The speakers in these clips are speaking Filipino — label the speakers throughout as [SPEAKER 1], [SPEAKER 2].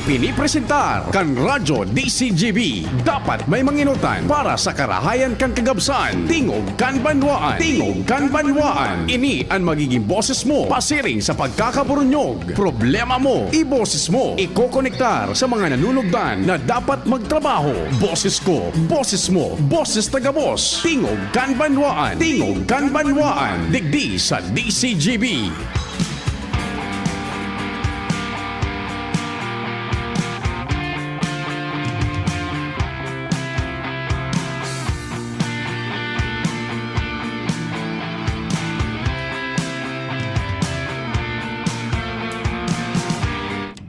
[SPEAKER 1] Ipinipresentar kan Radyo DCGB. Dapat may manginutan para sa karahayan kan kagabsan. Tingog kan banwaan. Tingog kan banwaan. Ini ang magiging boses mo pasiring sa pagkakaburunyog. Problema mo, iboses mo. Ikokonektar sa mga nanunugdan na dapat magtrabaho. Boses ko, boses mo, boses taga-boss. Tingog kan banwaan. Tingog kan banwaan. Digdi sa DCGB.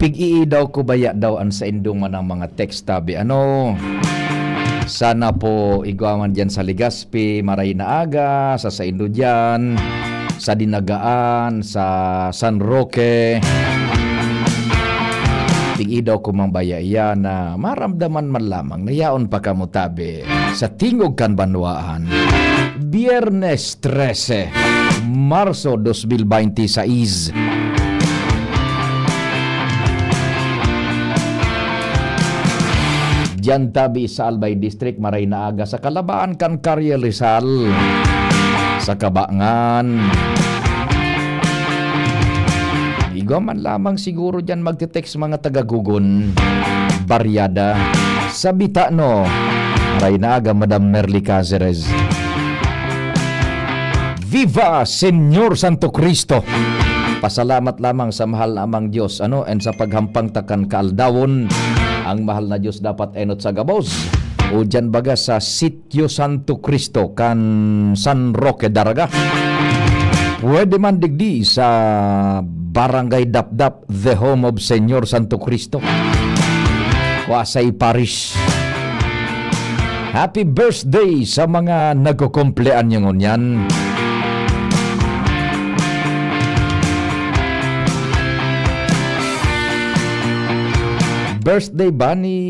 [SPEAKER 2] Pig-ii daw ko baya daw an sa indong man ang mga text tabi. Sana po igwaman dyan sa Legazpi, Maray na Aga, sa Indo dyan, sa Dinagaan, sa San Roque. Pig-ii daw ko mang baya iyan na maramdaman man lamang na yaon pa kamo tabi sa Tingog kan Banwaan. Biyernes 13, Marso 2026. Diyan tabi sa Albay District, Maray na Aga, sa Kalabaan kan Carrier Rizal, sa Kabangan. Igo man lamang siguro diyan magte-text mga taga-Gugon, Baryada, sa Bitano, Maray na Aga, Madam Merly Caceres. Viva Señor Santo Cristo! Pasalamat lamang sa mahal na amang Diyos and sa paghampang takan kaaldawon. Ang mahal na Diyos dapat enot sa gabos. O dyan baga sa Sitio Santo Cristo kan San Roque Daraga. Pwede man digdi sa Barangay Dapdap, the home of Señor Santo Cristo, Wasay Parish. Happy birthday sa mga nagkukumplean nyo ngunyan. Birthday ba ni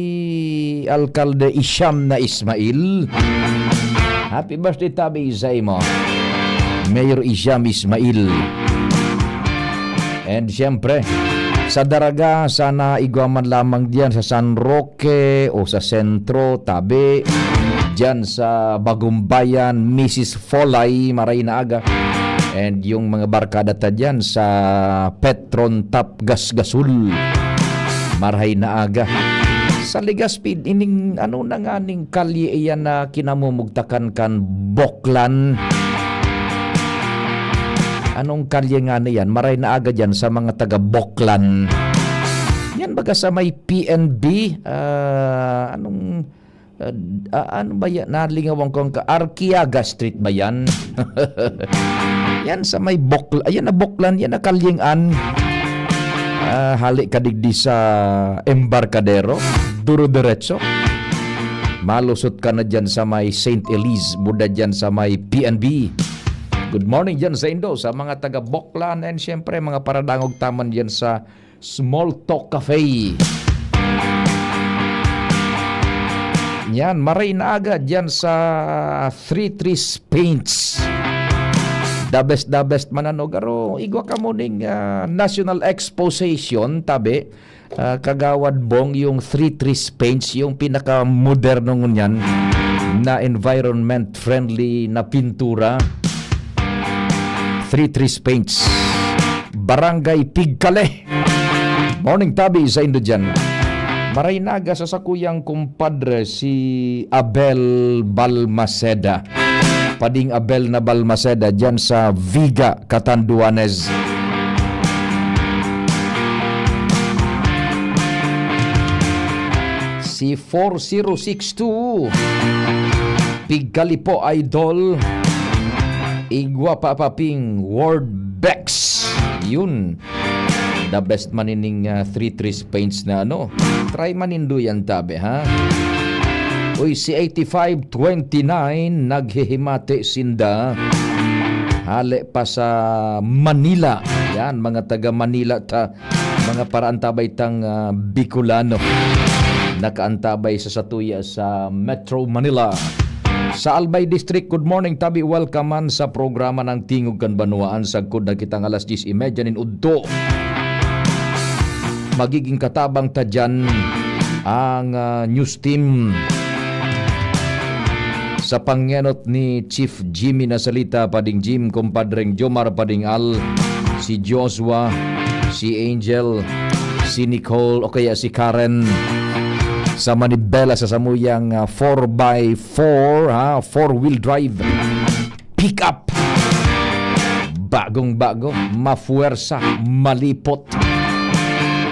[SPEAKER 2] Alcalde Isham na Ismail? Happy birthday tabi sa imo, Mayor Isham Ismail. And siyempre, sa Daraga, sana igwaman lamang diyan sa San Roque o sa sentro, tabi. Diyan sa Bagumbayan, Mrs. Folay, Maray na Aga. And yung mga barkada ta diyan sa Petron Tap Gasgasul, Maray na Aga. Sa Legazpi, ining na nga ning kalye iyan na kinamumugtakan kan Boklan. Anong kalye nga na yan? Maray na Aga dyan sa mga taga Boklan. Yan baga sa may PNB. Ano ba yan? Nalingawang ko ka. Arquiaga Street ba yan? Yan sa may Boklan. Ayan na Boklan. Yan na kalyengan. Halik kadigdi sa Embarcadero, duro diretso. Malusot ka na dyan sa may St. Elise, buda dyan sa may PNB. Good morning dyan sa Indo, sa mga taga Boklan, and syempre mga paradangog taman dyan sa Small Talk Cafe. Yan, Maray na Aga dyan sa 33 Paints. The best mananogaro. Igwa ka muning National Exposition, tabi. Kagawad bong yung 3-3 paints, yung pinaka-moderno ngunyan na environment-friendly na pintura. 3-3 paints. Barangay Pigkale. Morning tabi sa Indo dyan. Maray na Aga sa sakuyang kumpadre si Abel Balmaceda. Pading Abel na Balmaceda dyan sa Viga, Catanduanes. Si 4062 Pigkalipo Idol, Igwa Papaping Ward Bex. Yun, the best manining 3-3 paints na try manindo yan tabi ha. Uy, si 8529 naghihimate sinda. Hali pa sa Manila. Yan, mga taga Manila mga paraantabay tang Bicolano. Nakaantabay sa Satuya sa Metro Manila. Sa Albay District, good morning tabi, welcome man sa programa ng Tingog kan Banwaan. Sagkod na kitang alas 10:30 nin udto. magiging katabang ta dyan ang news team sa pangyanot ni Chief Jimmy Nasalita, Pading Jim, kumpadreng Jomar Pading Al, si Joshua, si Angel, si Nicole o kaya si Karen, sa Manibela sa samuyang 4x4 4-wheel drive pick up, bagong bago, mafuwersa, malipot,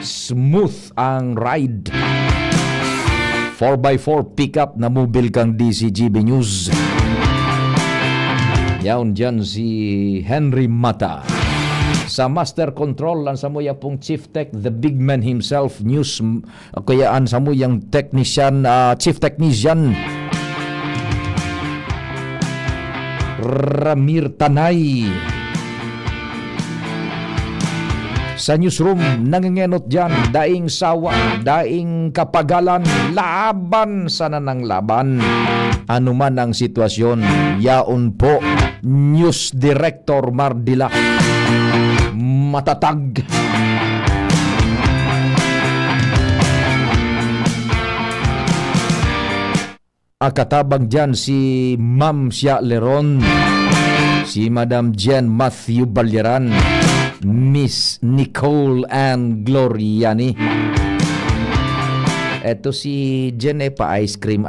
[SPEAKER 2] smooth ang ride. 4x4 pickup na mobile kang DCGB News. Yaon dyan si Henry Mata. Sa Master Control, ang samuya pong Chief Tech, the big man himself, news, kaya ang samuyang technician, Chief Technician, Ramir Tanay. Sa newsroom, nangingenot dyan, daing sawa, daing kapagalan, laban sana ng laban. Ano man ang sitwasyon, yaon po, News Director Mardila. Matatag. Katabang dyan si Ma'am Sia Leron, si Madam Jen Matthew Balyaran, Miss Nicole Ann Gloriani. Eto si Jen pa ice cream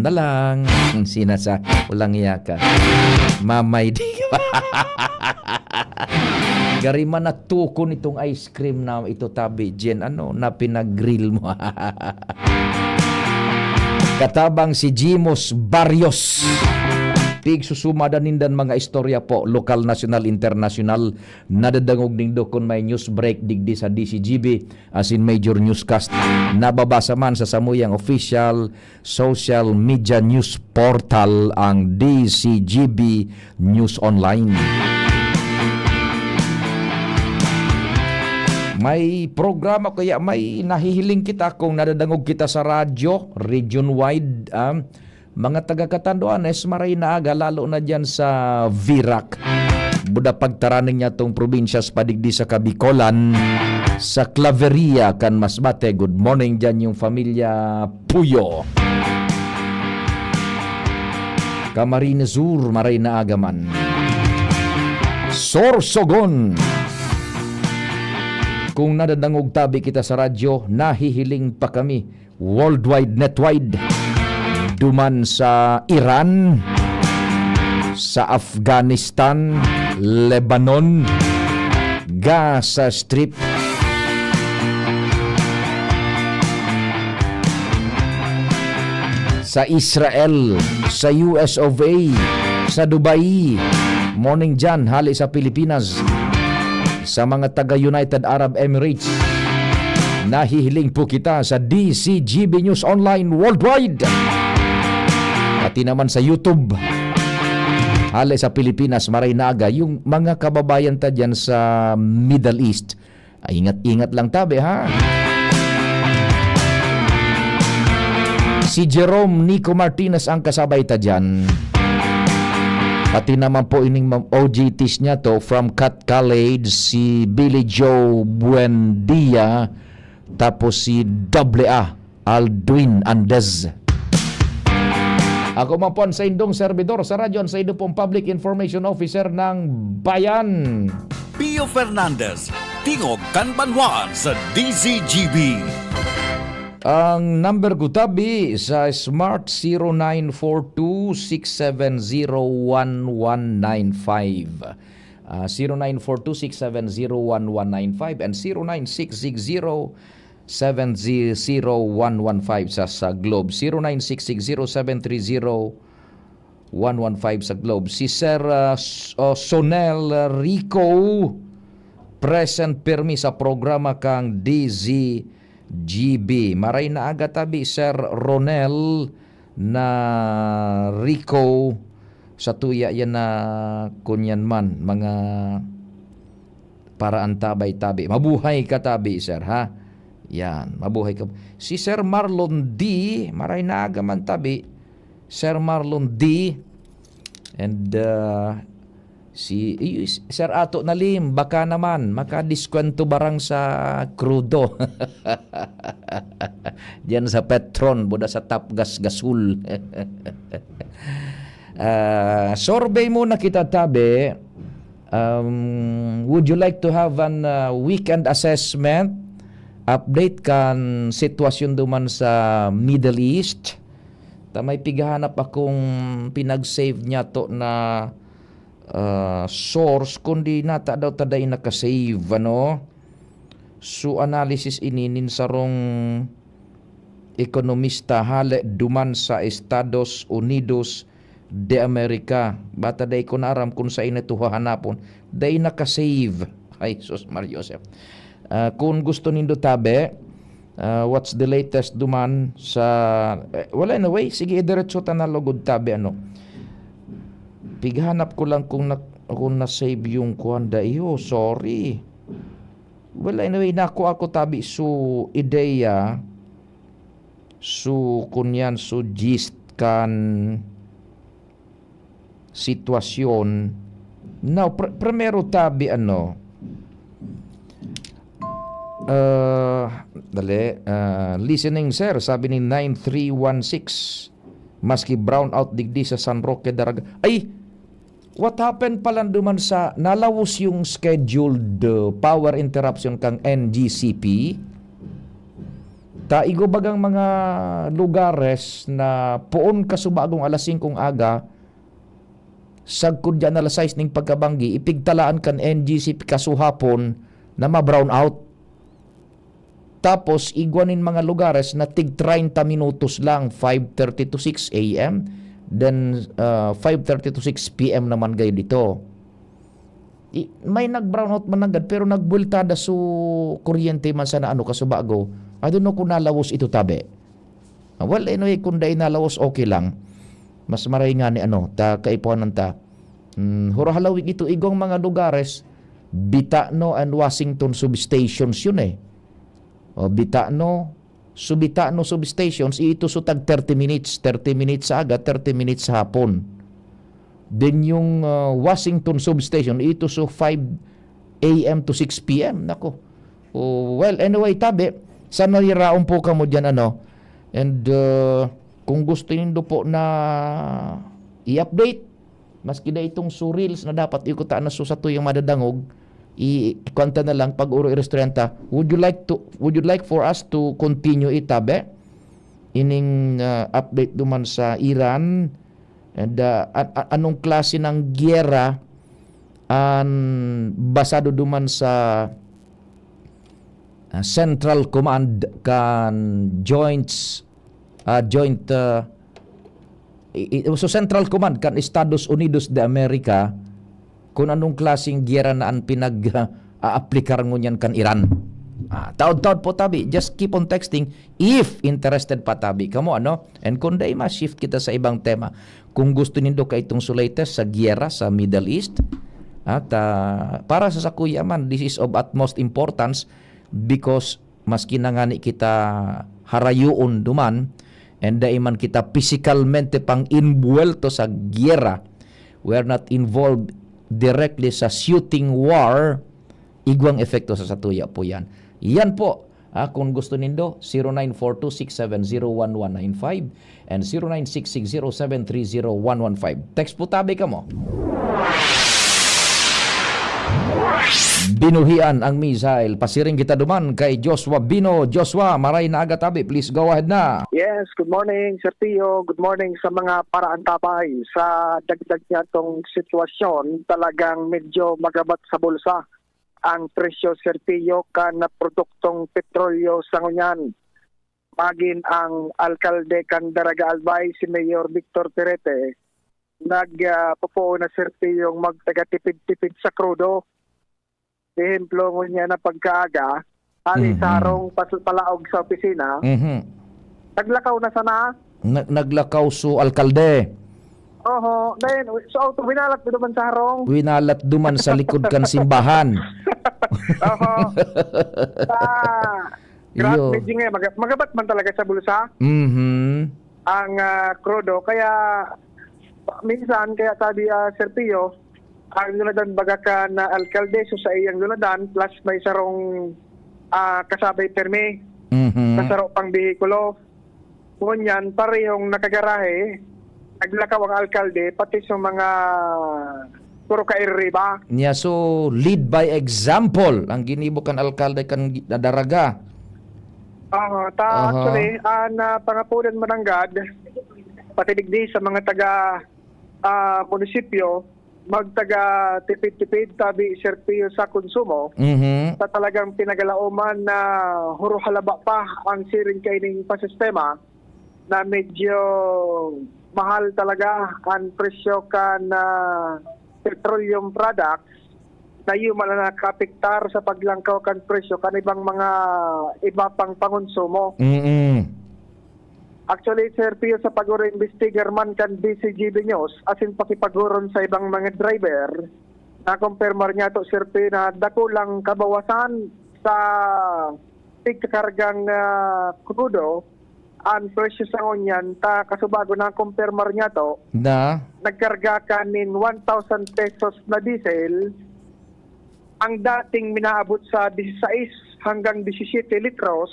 [SPEAKER 2] na lang. Sinasa, walang yaka. Mamay di. Garima na tukon itong ice cream na ito tabi, Jen. Ano, na pinag-grill mo. Katabang si Jimos Barrios. Tig susumada nindan mga istorya po, lokal, national, international, nadadangog nindo kung may news break digdi sa DCGB as in major newscast. Nababasa man sa samuyang official social media news portal ang DCGB News Online. May programa kaya may nahihiling kita kung nadadangog kita sa radyo, region-wide, mga taga-Catanduanes, maray na aga, lalo na dyan sa Virac. Buda pagtaraning niya tong probinsya sa padigdi sa Kabikolan, sa Claveria, kan Masbate. Good morning dyan yung familia Puyo. Camarines Sur, maray na aga man. Sorsogon. Kung nadadangog tabi kita sa radyo, nahihiling pa kami worldwide, netwide. Duman sa Iran, sa Afghanistan, Lebanon, Gaza Strip, sa Israel, sa US of A, sa Dubai, morning dyan, hali sa Pilipinas, sa mga taga-United Arab Emirates. Nahihiling po kita sa DCGB News Online Worldwide. Pati naman sa YouTube. Hali sa Pilipinas, maray na aga. Yung mga kababayan ta dyan sa Middle East, ay ingat-ingat lang tabi ha. Si Jerome Nico Martinez ang kasabay ta dyan. Pati naman po ining OJTs niya to from Cat College, si Billy Joe Buendia, tapos si AA Aldwin Andez. Ako man po sa indong servidor sa radyo, sa indo pong Public Information Officer ng Bayan,
[SPEAKER 3] Pio Fernandez, Tingog Kanbanwaan sa DCGB.
[SPEAKER 2] Ang number ko tabi sa Smart 0942-670-1195. 0942-670-1195 and 0966-070-1115 sa Globe. 0966-0730-115 sa Globe. Si Sir Sonel Rico, present permi sa programa kang DZGB. Maray na aga tabi Sir Ronel na Rico sa tuya yan na kunyan man mga paraan tabay-tabi. Mabuhay ka tabi sir ha. Yan, mabuhay ka. Si Sir Marlon D, maray na aga man tabi. Sir Marlon D and Sir Ato Nalim, baka naman makadiskwento barang sa krudo. Diyan sa Petron, buda sa Top Gas Gasul. Survey muna kita, Tabe. Would you like to have an weekend assessment? Update kan sitwasyon duman sa Middle East. May pigahanap akong pinag-save niya to na source kundi nata daw taday nakasave ano. So analysis ininin sarong ekonomista hale duman sa Estados Unidos de America. Bata day ko naram kung sa inatuha hanapon day nakasave. Ay sus Mario Joseph. Kung gusto nindo, Tabe, what's the latest duman sa wala na way, sige diretso ta na logod, Tabe, ano. Pighanap ko lang kung na-save yung kuhanda iyo. Sorry. Well, anyway, nako ako, Tabi. So, ideya. So, kunyan, so, gist kan sitwasyon. Now, primero, Tabi, ano. Listening, sir. Sabi ni 9316. Maski brown out digdi sa San Roque Daraga. Ay! What happened pala duman sa nalawos yung scheduled power interruption kang NGCP? Taigo bagang mga lugares na puon kasubagong alas 5 aga sagkod dyan alas 6 ning pagkabanggi ipigtalaan kan NGCP kasuhapon na ma-brown out. Tapos igwanin mga lugares na tig 30 minutos lang 5:30 to 6 a.m. Then 5:30 to 6 p.m. naman gayo dito. May nag-brownout man agad pero nagbultada su kuryente man sana ano kasubago. I don't know kung nalawos ito, Tabe. Well, anyway, kung dahil nalawos okay lang. Mas maray nga ni ano, ta kaipuanan ta. Hurahalawig ito igong mga lugares Bitano and Washington substations yun eh. O Bitano substations, ito so tag 30 minutes sa aga, 30 minutes sa hapon. Then yung Washington substation, ito so 5 a.m. to 6 p.m. Nako. Well, anyway, Tabi, sana niraon po ka mo dyan, ano. And kung gusto nindo po na i-update, maski na itong surils na dapat ikutaan na sa tuyang madadangog, i-kwanta na lang pag uro i-restauranta. Would you like for us to continue Tabe? Ining update duman sa Iran and anong klase ng giyera an basado duman sa Central Command kan so Central Command kan Estados Unidos de America kung anong klaseng giyera na ang pinag-aaplikar ngunyan kan Iran. Taod-taod po, Tabi. Just keep on texting if interested pa, Tabi. Kamo, ano? And kung day ma-shift kita sa ibang tema. Kung gusto nindo ka itong sulaites sa giyera sa Middle East, at para sa sakuya man, this is of utmost importance because maski na nga ni kita harayuon duman and daiman kita physicalmente pang invuelto sa giyera, we are not involved directly sa shooting war, igwang epekto sa satuya po yan. Yan po, kung gusto nindo, 0942-670-1195 and 0966-0730-115. Text po, Tabi ka mo. Binuhian ang missile. Pasiring kita duman kay Joshua Bino. Joshua, maray na aga, Tabi. Please go ahead na.
[SPEAKER 4] Yes, good morning, Sir Tio. Good morning sa mga paraan tabay. Sa dagdag niya itong sitwasyon, talagang medyo magabat sa bulsa ang presyo, Sir Tio, kan na produktong petrolyo sa ngunyan. Magin ang alkalde kan Daraga Albay, si Mayor Victor Perete, nagpupo na, Sir Tio, yung magtagatipid-tipid sa krudo. Ehemplo niya na pagkaaga, sarong palaog sa opisina, naglakaw na sana.
[SPEAKER 2] Naglakaw su alkalde.
[SPEAKER 4] Oho, then so auto winalat duman sa harong.
[SPEAKER 2] Winalat duman sa likod kan simbahan.
[SPEAKER 4] Oho. Grabe din nga, magabat man talaga sa bulsa. Ang krudo, kaya minsan, kaya sabi Sir Pio, ang lunadan baga ka na alkalde so sa iyang lunadan plus may sarong kasabay permi
[SPEAKER 2] Mhm.
[SPEAKER 4] kasaro pang bihikulo. Ngunyan parehong nakagarahe naglakaw ang alkalde pati sa mga puro ka irriba.
[SPEAKER 2] Nya so lead by example ang ginibo kan alkalde kan nadaraga. Aha.
[SPEAKER 4] Actually, na pangapunan mananggad, pati digdi sa mga taga munisipyo, magtaga tipid-tipid tabi serpiyo sa konsumo,
[SPEAKER 2] Mhm.
[SPEAKER 4] sa talagang pinagalaoman na huro halaba pa ang siring kaining pasistema na medyo mahal talaga ang presyo kan petroleum products na yung nakapiktar sa paglangkaw kan presyo kan ibang mga iba pang pangonsumo.
[SPEAKER 2] Mhm.
[SPEAKER 4] Actually, Sir Pio, sa pag-investigar man kan DCGB News, asin pakipaguron sa ibang mga driver, na-confirmar niya to, Sir Pio, na dako lang kabawasan sa pagkakargang krudo, ang presyo sa ngunyan, kasubago na-confirmar niya to,
[SPEAKER 2] Na
[SPEAKER 4] nagkarga ka nin 1,000 pesos na diesel, ang dating minaabot sa 16 hanggang 17 litros,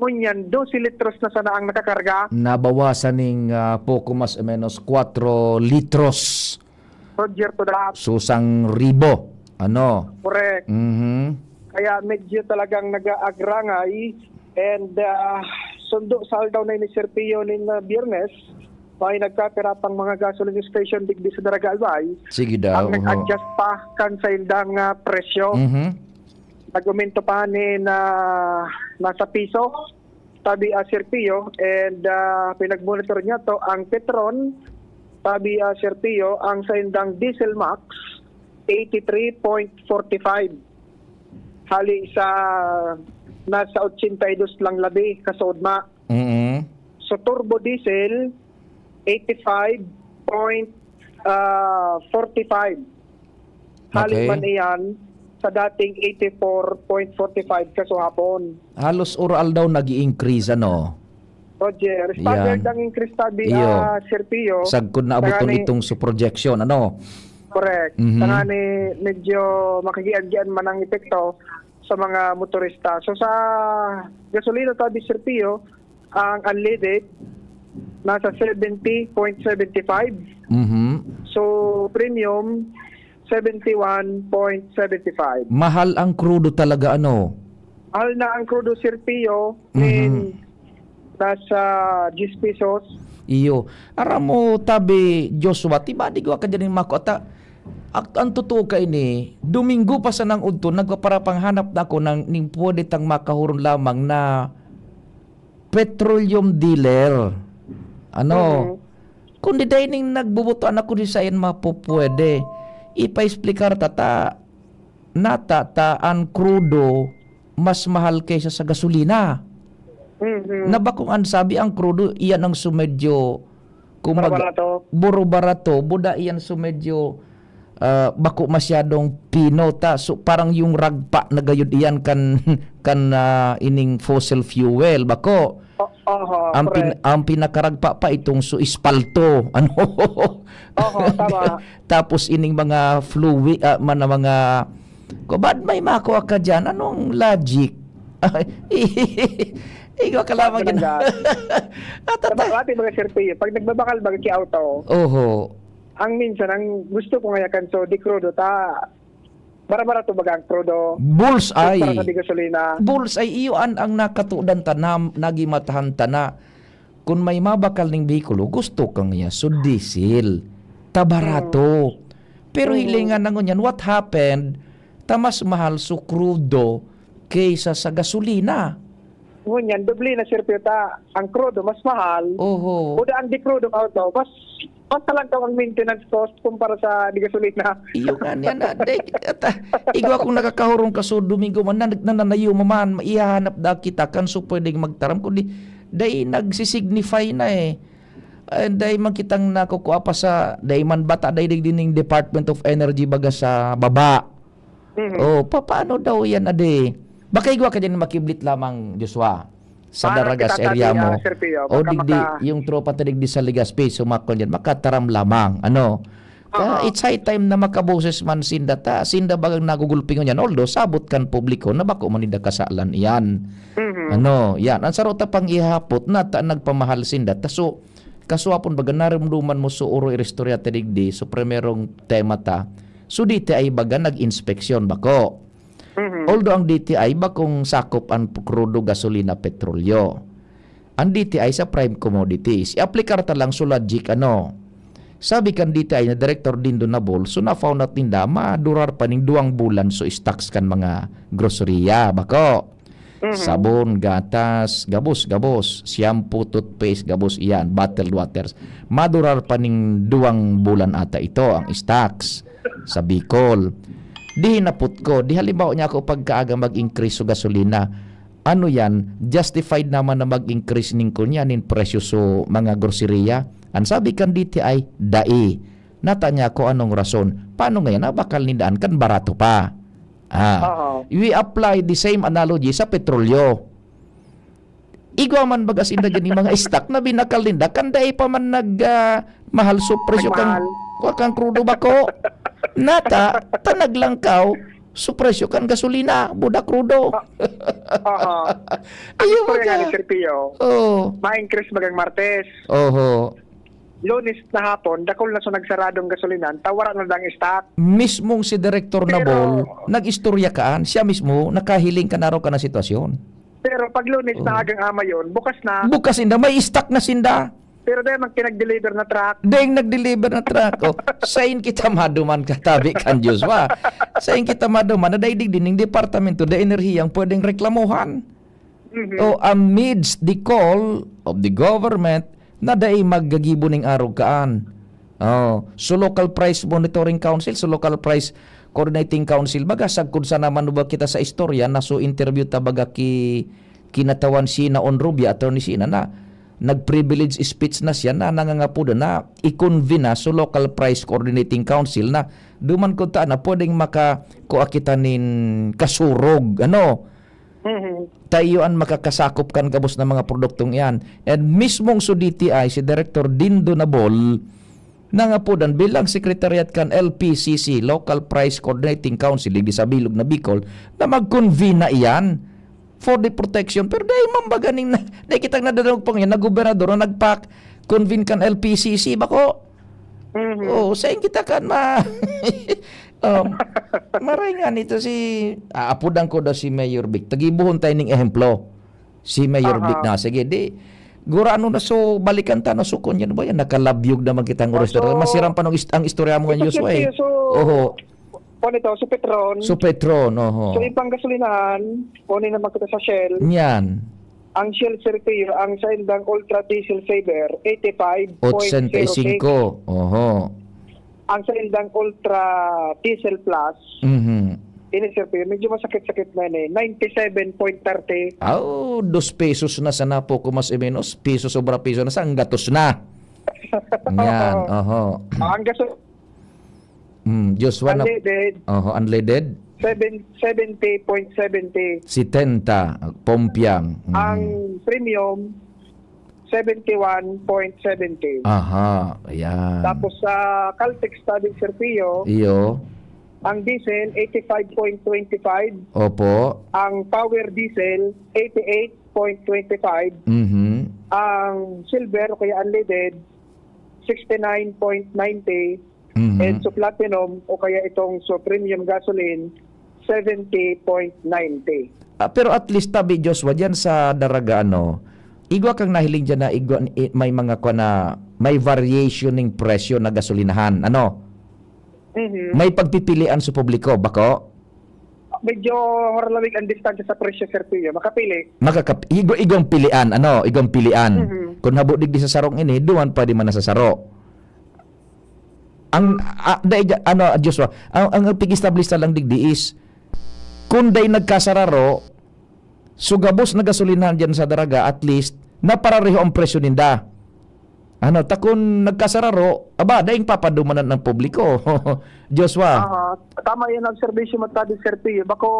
[SPEAKER 4] ngunyan 12 litros na sana ang nakakarga.
[SPEAKER 2] nabawasan ning poco mas o menos 4 litros.
[SPEAKER 4] Roger to that.
[SPEAKER 2] Susang ribo. Ano?
[SPEAKER 4] Correct.
[SPEAKER 2] Mhm.
[SPEAKER 4] Kaya medyo talagang nag-aagrangay and sundo sa aldaw na ni Sir Pio nin Biyernes, may nagkapirapang mga gasoline station digdi sa Daraga Albay.
[SPEAKER 2] Sige daw.
[SPEAKER 4] Ang nag-adjust pa kan sa indang presyo.
[SPEAKER 2] Mhm.
[SPEAKER 4] Nag-umento pa ni na nasa piso tabi Sir Pio and pinag-monitor niya to ang Petron tabi Sir Pio ang sa indang Diesel Max 83.45 hali sa nasa 82 lang labi kasodma.
[SPEAKER 2] Mhm.
[SPEAKER 4] So turbo diesel 85.45 hali
[SPEAKER 2] Okay.
[SPEAKER 4] man iyan sa dating 84.45 kasuhapon.
[SPEAKER 2] Halos oral daw nag-i-increase ano.
[SPEAKER 4] Roger, standard
[SPEAKER 2] Yan.
[SPEAKER 4] ang increase tabi
[SPEAKER 2] Iyo.
[SPEAKER 4] Sir Pio.
[SPEAKER 2] Sagkod na abuton
[SPEAKER 4] Tangani-
[SPEAKER 2] itong su projection ano.
[SPEAKER 4] Correct.
[SPEAKER 2] Mhm.
[SPEAKER 4] Tangani medyo makigian-gian man ang epekto sa mga motorista. So sa gasolina tabi Sir Pio, ang unleaded nasa 70.75.
[SPEAKER 2] Mhm.
[SPEAKER 4] So premium 71.75.
[SPEAKER 2] Mahal ang crudo talaga ano.
[SPEAKER 4] Mahal na ang crudo Sir Pio
[SPEAKER 2] Mhm.
[SPEAKER 4] nasa 10 pesos.
[SPEAKER 2] Iyo. Aram mo tabi Joshua, tiba di ko ka dyan mako ata. Ang totoo ka ini, Domingo pa sa nang udto, nagpaparapanghanap na ako ng ning pwede tang makahuron lamang na petroleum dealer. Ano? Kundi dahil ning nagbubutuan ako di sa mapupwede. Ipa-explicar ta ang crudo mas mahal kaysa sa gasolina.
[SPEAKER 4] Mhm.
[SPEAKER 2] Na ba kung ang sabi ang crudo, iyan ang sumedyo
[SPEAKER 4] Barato.
[SPEAKER 2] buro barato, buda iyan sumedyo bako masyadong pinota. So parang yung ragpa na gayud iyan kan ining fossil fuel bako. Ang pinakaragpa pa itong su ispalto. Ano?
[SPEAKER 4] Tama.
[SPEAKER 2] Tapos ining mga fluid mga bad may mako ka diyan. Anong logic? Ikaw ka lamang yun.
[SPEAKER 4] Ati mga Sir Pio, pag nagbabakal baga ki auto,
[SPEAKER 2] Oho.
[SPEAKER 4] ang minsan, ang gusto ko ngayon so di crudo ta, bara-barato baga ang crudo, para sa
[SPEAKER 2] Bullseye.
[SPEAKER 4] di gasolina.
[SPEAKER 2] Bullseye iyo ang nakatudan ta na nagimatahan ta na kung may mabakal ning bikulo gusto kang niya so diesel tabarato. Pero hilingan na ngunyan, what happened? Tamas mahal so crudo kaysa sa gasolina.
[SPEAKER 4] Ngunyan, doble na Sir Pio ta, ang crudo mas mahal.
[SPEAKER 2] Oho.
[SPEAKER 4] Uda ang di crudo auto, mas lang daw ang maintenance cost kumpara sa di gasolina.
[SPEAKER 2] Iyo nga niya na. Igwa kung nakakahurong ka so Domingo man, nananayo maman, maihanap da kita kan so pwedeng magtaram. Kundi, day nagsisignify na eh. Day man kitang nakukuha pa sa, day man bata, day dining Department of Energy baga sa baba. Oh, paano daw yan ade? Baka igwa ka dyan makiblit lamang, Joshua, sa
[SPEAKER 4] Paano
[SPEAKER 2] Daragas
[SPEAKER 4] kita
[SPEAKER 2] area
[SPEAKER 4] tadi,
[SPEAKER 2] mo.
[SPEAKER 4] Sir Pio?
[SPEAKER 2] O
[SPEAKER 4] Baka
[SPEAKER 2] digdi, yung tropa tadig di sa Legazpi, sumakol dyan, makataram lamang. Ano? It's high time na makaboses man sinda ta. Sinda bagang nagugulpingon yan. Although, sabot kan publiko na bako manida kasalan yan. Ano, yan. Ang sarota pang ihapot na ta nagpamahal sinda. So, kasuapon baga naramduman mo so uro irestorya tadigdi. So, primerong tema ta. So, DTI baga nag-inspeksyon bako. Although ang DTI bakong sakop ang krudo, gasolina, petrolyo. Ang DTI sa prime commodities. I-aplikar ta lang so logic ano. Sabi kan DTI na Director Dindo Nabol, so na-found out ninda, madurar pa ning 2 bulan so stocks kan mga groceria, bako. Sabon, gatas, gabos, shampoo, toothpaste, gabos iyan, bottled waters. Madurar pa ning 2 bulan ata ito ang stocks sa Bicol. Di hinapot ko, di halimbawa niya ako pagkaaga mag-increase so gasolina. Ano yan, justified naman na mag-increase ning kunya nin presyo so mga groceria. Ang sabi kan DTI, dai. Natanya ko anong rason. Paano ngayon? Bakal nindaan kan barato pa. We apply the same analogy sa petrolyo. Igwa man bagas inda dyan yung mga stock na binakal ninda. Kan dai pa man mahal so presyo kang krudo bako. Nata, tanaglang so presyo kan gasolina, budak krudo.
[SPEAKER 4] Ayaw mo nga ni Sir Pio. Ma-increase bagang Martes. Lunes na hapon, dakol na so nagsaradong gasolinan, tawaran na lang stock.
[SPEAKER 2] Mismong si Director Nabol, nag-istorya kaan, siya mismo, nakahiling ka na raw ka na sitwasyon.
[SPEAKER 4] Pero pag Lunes na agang ama yun, bukas na.
[SPEAKER 2] Bukas sinda, may stock na sinda.
[SPEAKER 4] Pero dahil mag-deliver na truck.
[SPEAKER 2] Dahil nag-deliver na truck. Sayin kita maduman katabi kan Joshua. Sayin kita maduman na daidig din ng Departamento de Enerhiyang pwedeng reklamuhan. Amidst the call of the government, na dahi maggagibo ning araw kaan. So local price monitoring council, so local price coordinating council, baga sagkod sa naman ba kita sa istorya na so interview ta baga kinatawan Sina Onrubia, attorney Sina na nag-privilege speech na siya na nangangapuda na i-convene na so local price coordinating council na duman ko ta na pwedeng makakuakitanin kasurog tayuan makakasakop kan kabos ng mga produktong iyan. And mismong so DTI, si Director Dindo Nabol, nangapudan bilang sekretariat kan LPCC, Local Price Coordinating Council, di sa Bilog na Bicol, na mag-convene na iyan for the protection. Pero dahil mambaganing na, dahil kitang nadalawag pang yan, na gobernador na nagpak-convene kan LPCC, bako? Sayang kita kan maray nga nito si apudan ko daw si Mayor Vic. Tagibuhon tayo ng ehemplo. Si Mayor Vic na. Sige, di. Gura ano na so balikan ta na sukon yan ba yan? Nakalabyog naman kitang restaurant. Masiram pa ang istorya mo nga Yusuf eh.
[SPEAKER 4] Ito, so
[SPEAKER 2] Petron,
[SPEAKER 4] So ibang gasolinahan, kunin naman kita sa Shell.
[SPEAKER 2] Yan.
[SPEAKER 4] Ang Shell Circuit, ang sa indang Ultra Diesel Saver, 85.06. Ang sa indang Ultra Diesel Plus, Sir, medyo masakit-sakit na yun eh. 97.30.
[SPEAKER 2] 2 pesos na sa napo ko mas menos. Piso sobra piso na sa ang gatos na. Yan,
[SPEAKER 4] Ang gaso
[SPEAKER 2] Joshua na. Unleaded.
[SPEAKER 4] 70.70.
[SPEAKER 2] Si Tenta, Pompiang.
[SPEAKER 4] Ang premium, 71.70.
[SPEAKER 2] Ayan.
[SPEAKER 4] Tapos sa Caltex Study Sir Pio,
[SPEAKER 2] iyo.
[SPEAKER 4] Ang diesel, 85.25.
[SPEAKER 2] Opo.
[SPEAKER 4] Ang power diesel, 88.25. Ang silver o kaya unleaded, 69.90. And so platinum o kaya itong so premium gasoline, 70.90.
[SPEAKER 2] Pero at least tabi Joshua dyan sa Daraga igwa kang nahiling dyan na may mga may variation ng presyo na gasolinahan. May pagpipilian sa publiko, bako?
[SPEAKER 4] Medyo horlawig ang distansya sa presyo, Sir Pio. Makapili.
[SPEAKER 2] Igong pilian, igong pilian. Kung nabudig di sa sarong ini, duwan pa di man sa saro. Joshua, ang pig-establish na lang digdi is, kung day nagkasararo, sugabos na gasolinahan dyan sa Daraga, at least, naparareho ang presyo ninda. Takon nagkasararo, daing papadumanan ng publiko. Joshua.
[SPEAKER 4] Tama yan ang servisyo mo tadi, Sir Pio. Bako,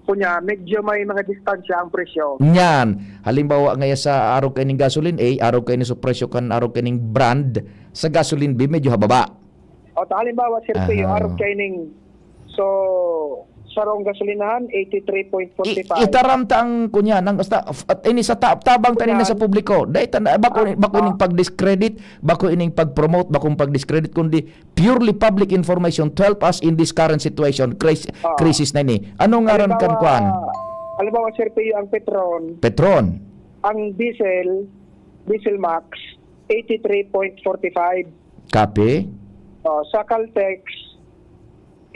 [SPEAKER 4] kunya, medyo may mga distansya ang presyo.
[SPEAKER 2] Yan. Halimbawa ngaya sa araw kayo ng gasoline A, araw kayo ng presyo kan araw kayo ng brand, sa gasoline B, medyo hababa.
[SPEAKER 4] O halimbawa, Sir
[SPEAKER 2] Aha.
[SPEAKER 4] Pio, araw kaining, so, sarong gasolinahan, 83.45.
[SPEAKER 2] Itaramta ang kunya nang ini sa tabang tanin na sa publiko. Dahil bako ining pag-discredit, bako ining pag-promote, bakong pag-discredit, kundi purely public information to help us in this current situation, crisis na ini. Anong ngaran kan kuan?
[SPEAKER 4] Halimbawa, Sir Pio, ang
[SPEAKER 2] Petron.
[SPEAKER 4] ang diesel max, 83.45.
[SPEAKER 2] Copy.
[SPEAKER 4] Sa Caltex,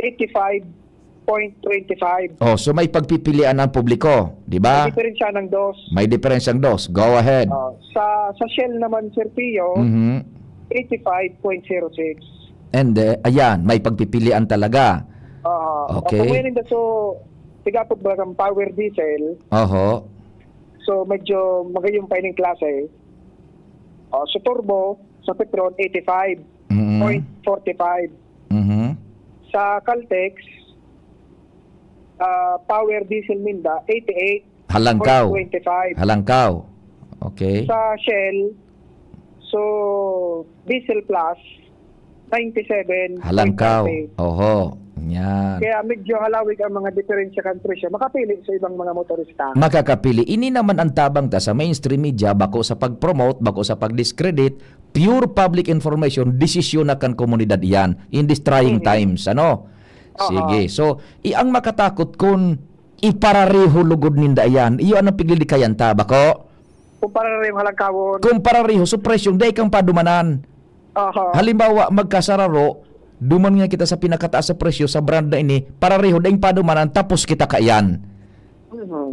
[SPEAKER 4] 85.25.
[SPEAKER 2] Oh, so may pagpipilian ng publiko, di ba?
[SPEAKER 4] May diferensya ng dos.
[SPEAKER 2] May diferensyang dos. Go ahead.
[SPEAKER 4] Sa Shell naman, Sir Pio,
[SPEAKER 2] Mhm.
[SPEAKER 4] 85.06.
[SPEAKER 2] And ayan, may pagpipilian talaga. Okay.
[SPEAKER 4] Kung so, tigapot ba ng power diesel,
[SPEAKER 2] Oho.
[SPEAKER 4] so medyo magayong pa yung klase. Sa turbo, sa petrol, 85.45.
[SPEAKER 2] Mhm.
[SPEAKER 4] Sa Caltex, power diesel minda, 88.25.
[SPEAKER 2] Halangkaw. Okay.
[SPEAKER 4] Sa Shell, so diesel plus, 97.30.
[SPEAKER 2] Halangkaw. Oho. Yan.
[SPEAKER 4] Kaya medyo halawig ang mga diferensya kan presyo. Makapili sa ibang mga motorista.
[SPEAKER 2] Makakapili. Ini naman ang tabang ta sa mainstream media, bako sa pag-promote, bako sa pag-discredit, pure public information, desisyon na kan komunidad yan in these trying times. Ano? Sige. So, ang makatakot kung iparareho lugod ninda yan, iyo ang piglilikayan ta, bako?
[SPEAKER 4] Kung para rin halangkawon.
[SPEAKER 2] Kung parareho, so presyong day kang padumanan. Halimbawa, magkasararo, duman nga kita sa pinakataas sa presyo sa brand na ini, parareho daing padumanan, tapos kita kayan.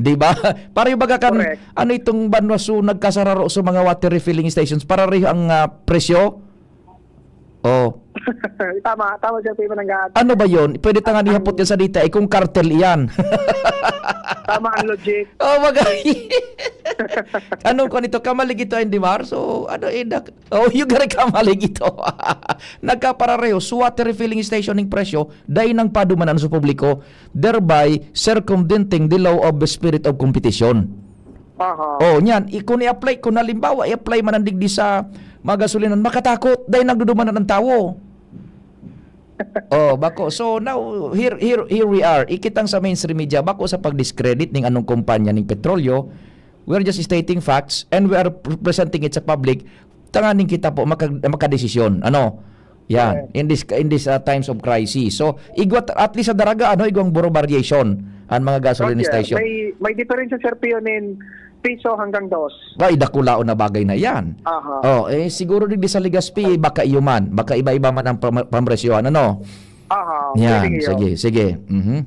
[SPEAKER 2] Di ba? Para yung baga kan,
[SPEAKER 4] Correct.
[SPEAKER 2] ano itong banwaso nagkasararo sa mga water refilling stations, parareho ang presyo? Oh.
[SPEAKER 4] Tama siya Pio Mananggaan.
[SPEAKER 2] Ano ba yon? Pwede tangan ihapot yan sa dita, kung cartel iyan.
[SPEAKER 4] Tama ang logic.
[SPEAKER 2] Oh, magay. Anong ko nito? Kamalig ito, hindi Mar? So, ano, yung gari kamalig ito. Nagkaparareho, so water refilling station ng presyo, dahil nang padumanan sa publiko, thereby circumventing the law of the spirit of competition. Oh, niyan. Kung i-apply, kung halimbawa, i-apply man ang digdi sa mga gasolinan, makatakot, dahil nagdudumanan ng tao. Oh, bako. So now here we are. Ikitang sa mainstream media bako sa pag-discredit ning anong kumpanya ning petrolyo. We're just stating facts and we are presenting it sa public. Tanganing kita po makadesisyon. Ano? Yan. In this times of crisis. So, igwat at least sa daraga igwang buro variation ang mga gasoline station.
[SPEAKER 4] May diferensya Sir Pio nin piso hanggang 2.
[SPEAKER 2] Ba idakulaon na bagay na yan. Oh, siguro di sa Ligaspi baka iyo man, baka iba-iba man ang pamresyohan, ano? Yan, sige.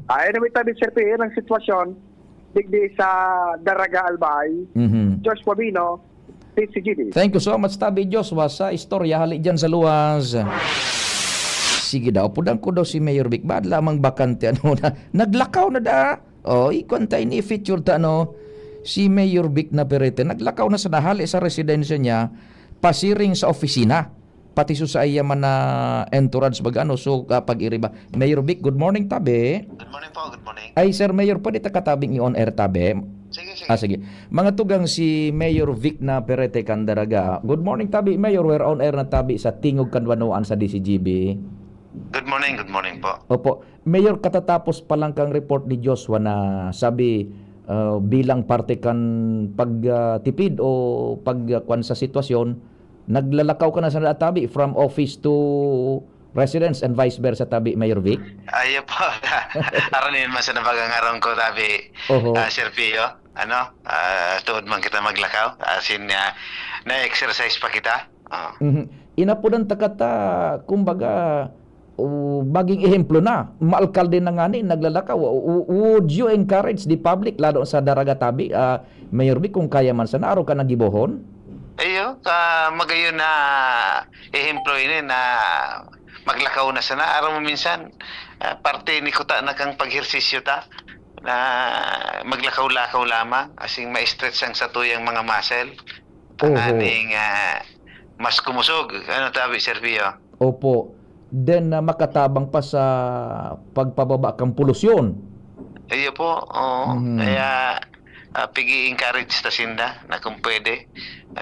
[SPEAKER 4] Anyway, tabi Sir Pio, ang sitwasyon digdi sa Daraga Albay, George Pabino, PCGD.
[SPEAKER 2] Thank you so much, Tabi Joshua, sa istorya hali dyan sa luwas. Sige daw, pudang ko daw si Mayor Vic, ba't lamang bakante, naglakaw na da. Oh, ikwantay ni feature ta, si Mayor Vic Navarrete, naglakaw na sa nahali sa residensya niya, pasiring sa opisina. Pati sa iya man na entourage bagano. So, pag-iriba. Mayor Vic, good morning, Tabi.
[SPEAKER 5] Good morning po, good morning.
[SPEAKER 2] Ay, Sir Mayor, pwede katabing i-on air, Tabi?
[SPEAKER 5] Sige.
[SPEAKER 2] Sige. Mga tugang si Mayor Vic Navarrete Candaraga. Good morning, Tabi. Mayor, we're on air na Tabi sa Tingog Kanwanuan sa DCGB.
[SPEAKER 5] Good morning po.
[SPEAKER 2] Opo. Mayor, katatapos pa lang kang report ni Joshua na sabi bilang parte kan pagtipid o pagkuan sa sitwasyon, naglalakaw ka na sa Tabi from office to residence and vice versa, Tabi, Mayor Vic?
[SPEAKER 5] Ayo po. Aranin man sa napagangaron ko, Tabi, Sir Pio. Tuod man kita maglakaw. As in, na-exercise pa kita.
[SPEAKER 2] Inapunan takata, kumbaga, baging ehemplo na, maalkalde na nga ni, naglalakaw. Would you encourage the public, lalo sa Daraga, Tabi, Mayor Vic, kung kaya man sa naaro ka nagibohon?
[SPEAKER 5] Ayo, magayon na ehemplo ini na maglakaw na sana. Araw mo minsan, parte ni kuta na kang paghersisyo ta, na maglakaw-lakaw lamang, asing ma-stretch ang sa tuyang mga muscle. Ang aning mas kumusog. Ano, Tabi, Sir Pio?
[SPEAKER 2] Opo. Then makatabang pa sa pagpababa kang polusyon.
[SPEAKER 5] Iyo po, oo. Kaya pigi-encourage ta sinda na kung pwede.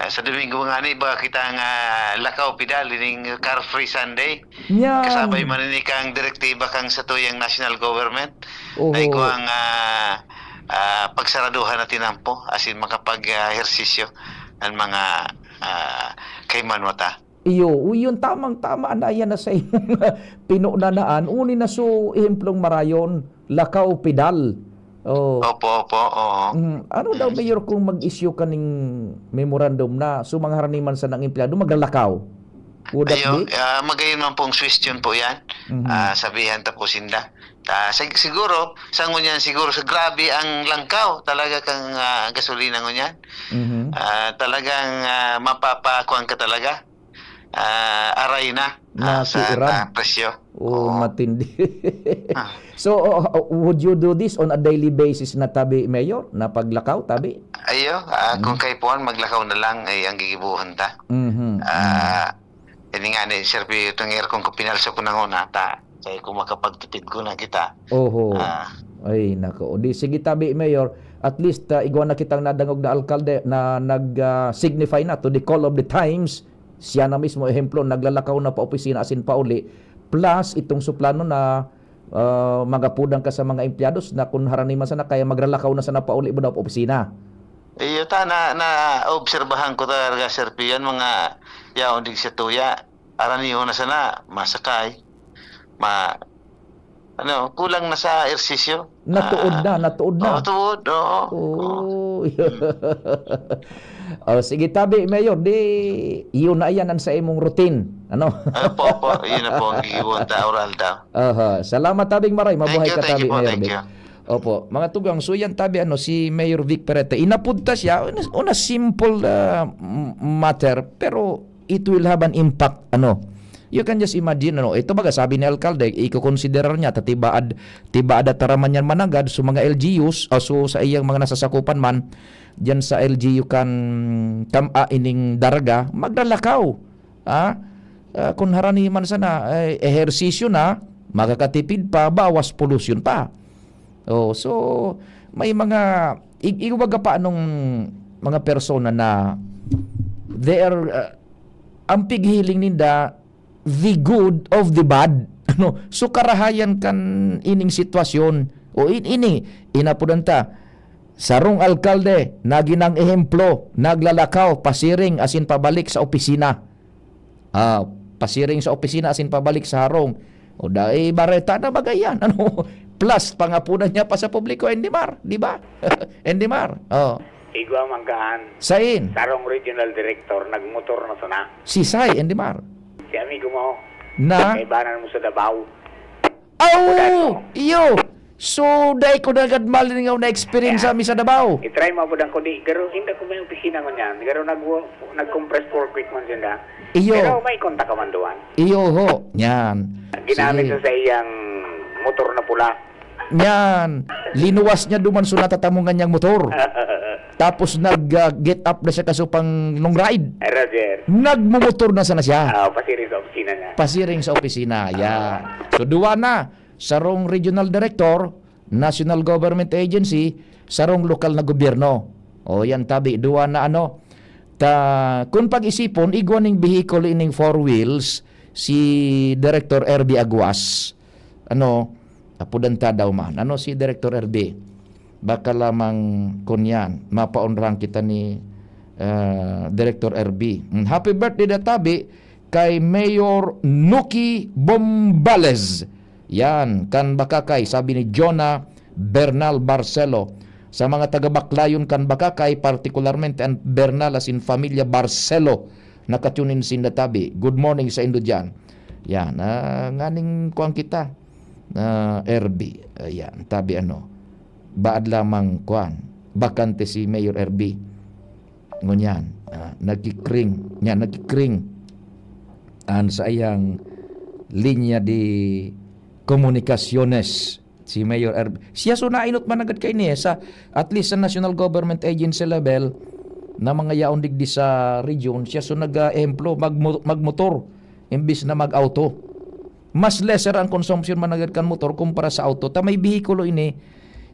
[SPEAKER 5] Sa Domingo nga ni baka kita nga lakaw pidal ining car free Sunday.
[SPEAKER 2] Yan.
[SPEAKER 5] Kasabay man ni kang direktiba kang sa tuyang national government.
[SPEAKER 2] Oho.
[SPEAKER 5] Ay ko ang pagsaraduhan na tinampo asin makapag-ehersisyo ang mga kaymanwata.
[SPEAKER 2] Yun tamang-tama na yan na sa imong pinunanaan. Uni na so ehemplong marayon, lakaw pedal. Oh.
[SPEAKER 5] Opo, oo.
[SPEAKER 2] Ano daw mayor kung mag-issue ka ng memorandum na sumangharaniman sa ng empleyado maglalakaw? Would that
[SPEAKER 5] Ayo,
[SPEAKER 2] be?
[SPEAKER 5] magayon man pong question po yan. Sabihan ta po sinda. Siguro, sa ngunyan siguro sa grabe ang langkaw talaga kang gasolina ngunyan. Talagang mapapakuan ka talaga. Aray na sa
[SPEAKER 2] Nasiran.
[SPEAKER 5] presyo.
[SPEAKER 2] Oh, matindi. So, would you do this on a daily basis na tabi, Mayor? Na paglakaw, tabi?
[SPEAKER 5] Ayo, kung kay puan maglakaw na lang ay ang gigibuhan ta. Ini nga ni Sir Pio itong aircon ko pinalso ko nang una ta. Kaya kung makapagtipid ko na kita.
[SPEAKER 2] Oho. Ay, nako. Di, sige tabi, Mayor. At least, igwa na kitang nadangog na alkalde na nag-signify na to the call of the times. Siya na mismo, ehemplo, naglalakaw na pa opisina asin pa uli. Plus, itong suplano na magapudang ka sa mga empleados na kung haraniman sana kaya maglalakaw na sana pa uli mo daw pa opisina.
[SPEAKER 5] Iyo ta na obserbahan ko talaga Sir Pio mga yaon dig sa tuya. Araniho na sana masakay. Kulang na sa ersisyo.
[SPEAKER 2] Natuod na.
[SPEAKER 5] Tuod, oo.
[SPEAKER 2] Oh. Sige tabi, Mayor, di yun na yan ang sa imong routine. Ano?
[SPEAKER 5] Opo, yun na po ang gigibuhan ta oral daw.
[SPEAKER 2] Salamat tabing maray, mabuhay ka tabi, Mayor.
[SPEAKER 5] Thank you.
[SPEAKER 2] Opo, mga tugang, so yan tabi si Mayor Vic Perete. Inapunta siya on a simple matter, pero it will have an impact, You can just imagine, ito baga sabi ni alkalde, iko-considerar niya tibaad taraman yan managad so mga LGUs so sa iyang mga nasasakupan man diyan sa LGU kan ining daraga maglalakaw. Kung harani man sana ehersisyo na, makakatipid pa, bawas pollution pa. So may mga iwaga pa anong mga persona na they are ang pighiling ninda the good of the bad. So karahayan kan ining sitwasyon o inapudanta sarong alkalde naginang ehemplo naglalakaw pasiring asin pabalik sa opisina. Pasiring sa opisina asin pabalik sa harong. O dai bareta na bagayan plus pangapunan niya pa sa publiko Endimar, di ba? Endimar.
[SPEAKER 6] Igwa mangkaan.
[SPEAKER 2] Sain.
[SPEAKER 6] Sarong regional director nagmotor na sana.
[SPEAKER 2] Si Sai Endimar.
[SPEAKER 6] Si amigo mo.
[SPEAKER 2] Na?
[SPEAKER 6] May banan mo sa Davao.
[SPEAKER 2] Iyo. So, dahil ko na agad malin nga na experience sa sa Davao.
[SPEAKER 6] I-try mo po ko di. Garo, hindi ko may opisina ko niyan. Garo, nag-compress for quick man siya.
[SPEAKER 2] Iyo.
[SPEAKER 6] Pero may kontak ka man doon.
[SPEAKER 2] Iyo ho. Yan.
[SPEAKER 6] Ginamit
[SPEAKER 2] Sige.
[SPEAKER 6] sa iyang motor na pula.
[SPEAKER 2] Yan. Linuwas niya duman so natatamungan niyang motor. Tapos nag-get up na siya kasupang long ride.
[SPEAKER 6] Roger.
[SPEAKER 2] Nagmumotor na sana siya.
[SPEAKER 6] Pasiring sa opisina niya.
[SPEAKER 2] Pasiring sa opisina. Yan. So, duwa na. Sarong regional director, national government agency, sarong lokal na gobyerno. Yan tabi. Duwa na kung pag-isipon, igwaning vehicle ining four wheels, si Director RB Aguas, apudanta daw man. Si Director RB? Baka lamang kunyan, mapaunrang kita ni Director RB. Happy birthday na tabi kay Mayor Nuki Bombales. Yan, kan bakakay, sabi ni Jonah Bernal Barcelo. Sa mga taga-Baklayon kan bakakay, particularmente ang Bernal as in Familia Barcelo, nakatunin sinda tabi. Good morning sa Indo dyan. Yan, nganing kuang kita, RB. Yan, tabi baad lamang kuan bakante si Mayor RB ngunyan nagkikring sa iyang linya di komunikasyones si Mayor RB siya sunainot man agad kay niya sa at least sa national government agency level na mga yaon digdi sa region siya nag-ehemplo magmotor imbis na mag-auto mas lesser ang consumption man agad kan motor kumpara sa auto ta may behikulo ini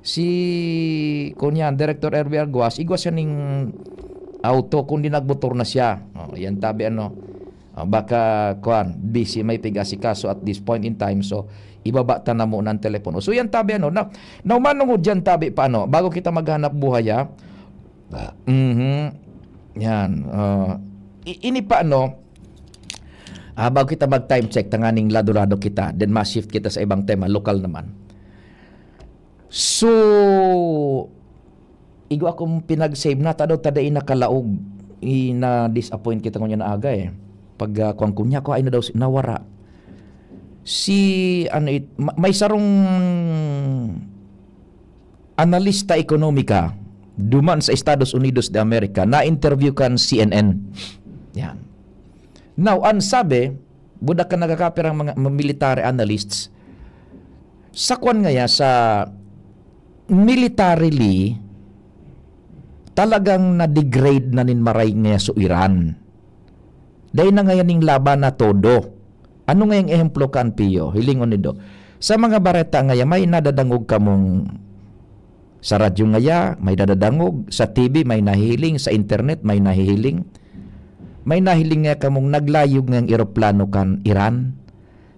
[SPEAKER 2] Si kunyan Director Erwin Arguas, igwas siya ning auto kundi nagmotor na siya. Yan tabi baka busy may pigasikaso at this point in time, so ibaba ta na mo ng telepono. So yan tabi na manungod dyan tabi paano bago kita maghanap buhay yan ini pa bago kita mag time check tanganing lado-lado kita, then ma-shift kita sa ibang tema, lokal naman. So igo akong pinag-save na tadaw taday nakalaog ina disappoint kita kunya na aga pag kunya ko ay na daw nawara si may sarong analista ekonomika duman sa Estados Unidos de America na interview kan CNN. Yan. Now, ang sabi, budak ka nagakapirang mga military analysts, sa kwan ngaya sa militarily, talagang na-degrade na maray ngaya sa Iran. Dahil na ngayon yung laban na todo. Ano ngayong ehemplo kan Pio? Hilingon nido. Sa mga bareta ngaya, may nadadangog kamong sa radyo ngaya, may nadadangog. Sa TV, may nahiling. Sa internet, may nahihiling. May nahiling nga kamong naglayog ng eroplano kan Iran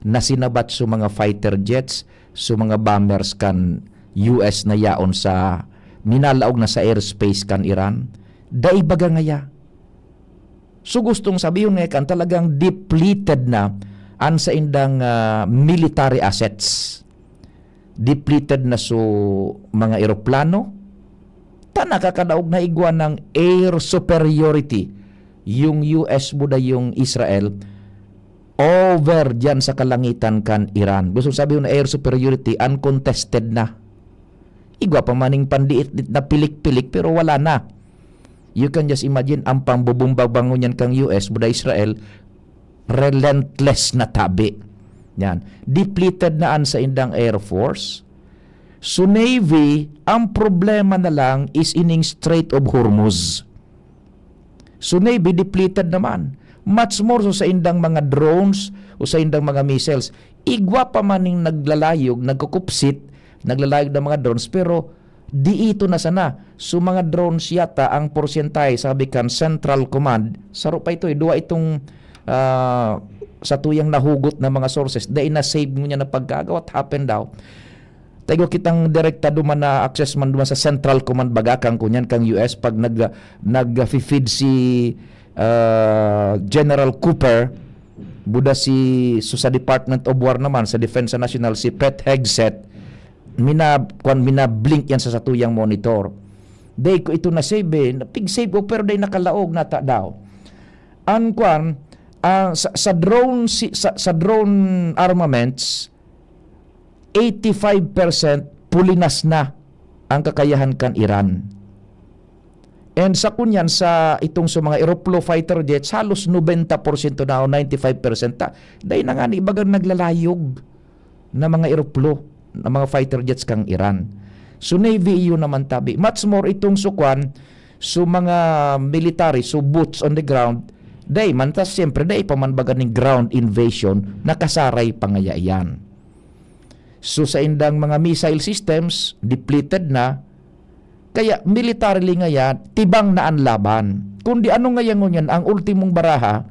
[SPEAKER 2] na sinabat sa mga fighter jets, sa mga bombers kan US na yaon sa minalaog na sa airspace kan Iran. Daibaga ngaya. So gustong sabihin nga kan talagang depleted na an sa indang military assets. Depleted na so mga eroplano. Nakakadaog na igwa ng air superiority yung US buda yung Israel over dyan sa kalangitan kan Iran. Gusto sabihin na air superiority uncontested na. Igwa pa maning pandiit na pilik-pilik pero wala na. You can just imagine ang pambubumbabangon yan kang US buda Israel relentless na tabi. Yan. Depleted na an sa indang Air Force. So Navy, ang problema na lang is ining Strait of Hormuz. So Navy depleted naman. Much more so sa indang mga drones o sa indang mga missiles. Igwa pa maning naglalayog, nagkukupsit, naglalayog ng mga drones pero di ito na sana. So mga drones yata ang porsyentahe sabi kan Central Command. Saro pa ito duwa itong sa tuyang nahugot na mga sources. Dahil na-save mo niya na pagkagawa. What happened daw? Tayo kitang direkta duman na access man duman sa Central Command bagakang kunyan kang US pag nag-feed si General Cooper buda so sa Department of War naman sa Defense National si Pete Hegseth mina-blink yan sa satuyang monitor. Day ko ito na save pig-save ko pero day nakalaog nata daw. Sa drone armaments 85% pulinas na ang kakayahan kan Iran. And sa kunyan sa itong sa mga aeroplo fighter jets halos 90% na o 95% ta. Dahil na nga ibagang naglalayog na mga aeroplo na mga fighter jets kang Iran. So Navy yun naman tabi. Much more itong sukwan so mga military so boots on the ground day man tas siyempre day pamanbagan ng ground invasion nakasaray pangayayan. So sa indang mga missile systems, depleted na. Kaya militarily ngaya, tibang na ang laban. Kundi ano ngayang ngunyan, ang ultimong baraha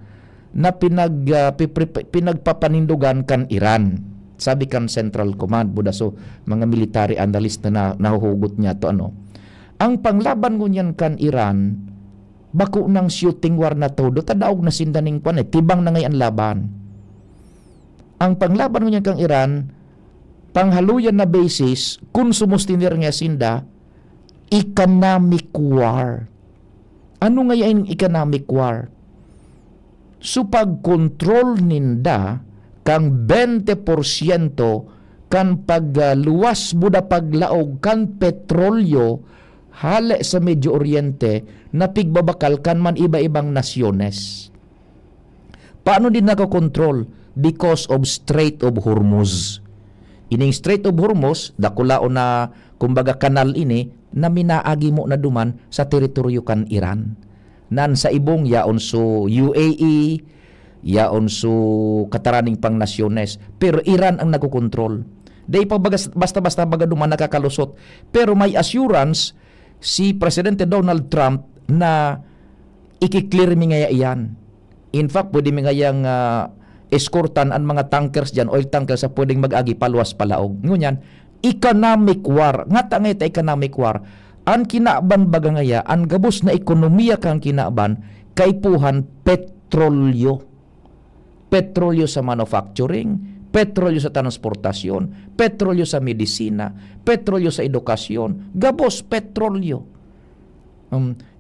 [SPEAKER 2] na pinagpapanindugan kan Iran. Sabi kan Central Command, buda so mga military analyst na nahuhugot niya to Ang panglaban ngunyan kan Iran, bako ng shooting war na todo, tadaog na sindaning tibang na ngayon laban. Ang panglaban ngunyan kang Iran, panghaluyan na basis, kung sumustinir nga sinda, economic war. Ano nga yung economic war? So pag-control ninda, kang 20% kan pagluwas buda paglaog kan petrolyo hale sa Medio Oriente na pigbabakal kan man iba-ibang nasyones. Paano din nakakontrol? Because of Strait of Hormuz. Ining Strait of Hormuz, dakulao na kumbaga kanal ini na minaagi mo na duman sa teritoryo kan Iran. Nan sa ibong yaon so UAE, yaon so kataraning pang nasyones. Pero Iran ang nagkokontrol. Day pa basta-basta baga duman nakakalusot. Pero may assurance si Presidente Donald Trump na ikiklear mi ngaya iyan. In fact, pwede mi ngayang eskortan ang mga tankers dyan, oil tankers sa pwedeng mag-agi paluwas palaog. Ngunyan, economic war. Nga tangay ta economic war. Ang kinaban baga ngaya, ang gabos na ekonomiya kang kinaban, kaipuhan petrolyo. Petrolyo sa manufacturing, petrolyo sa transportasyon, petrolyo sa medisina, petrolyo sa edukasyon, gabos petrolyo.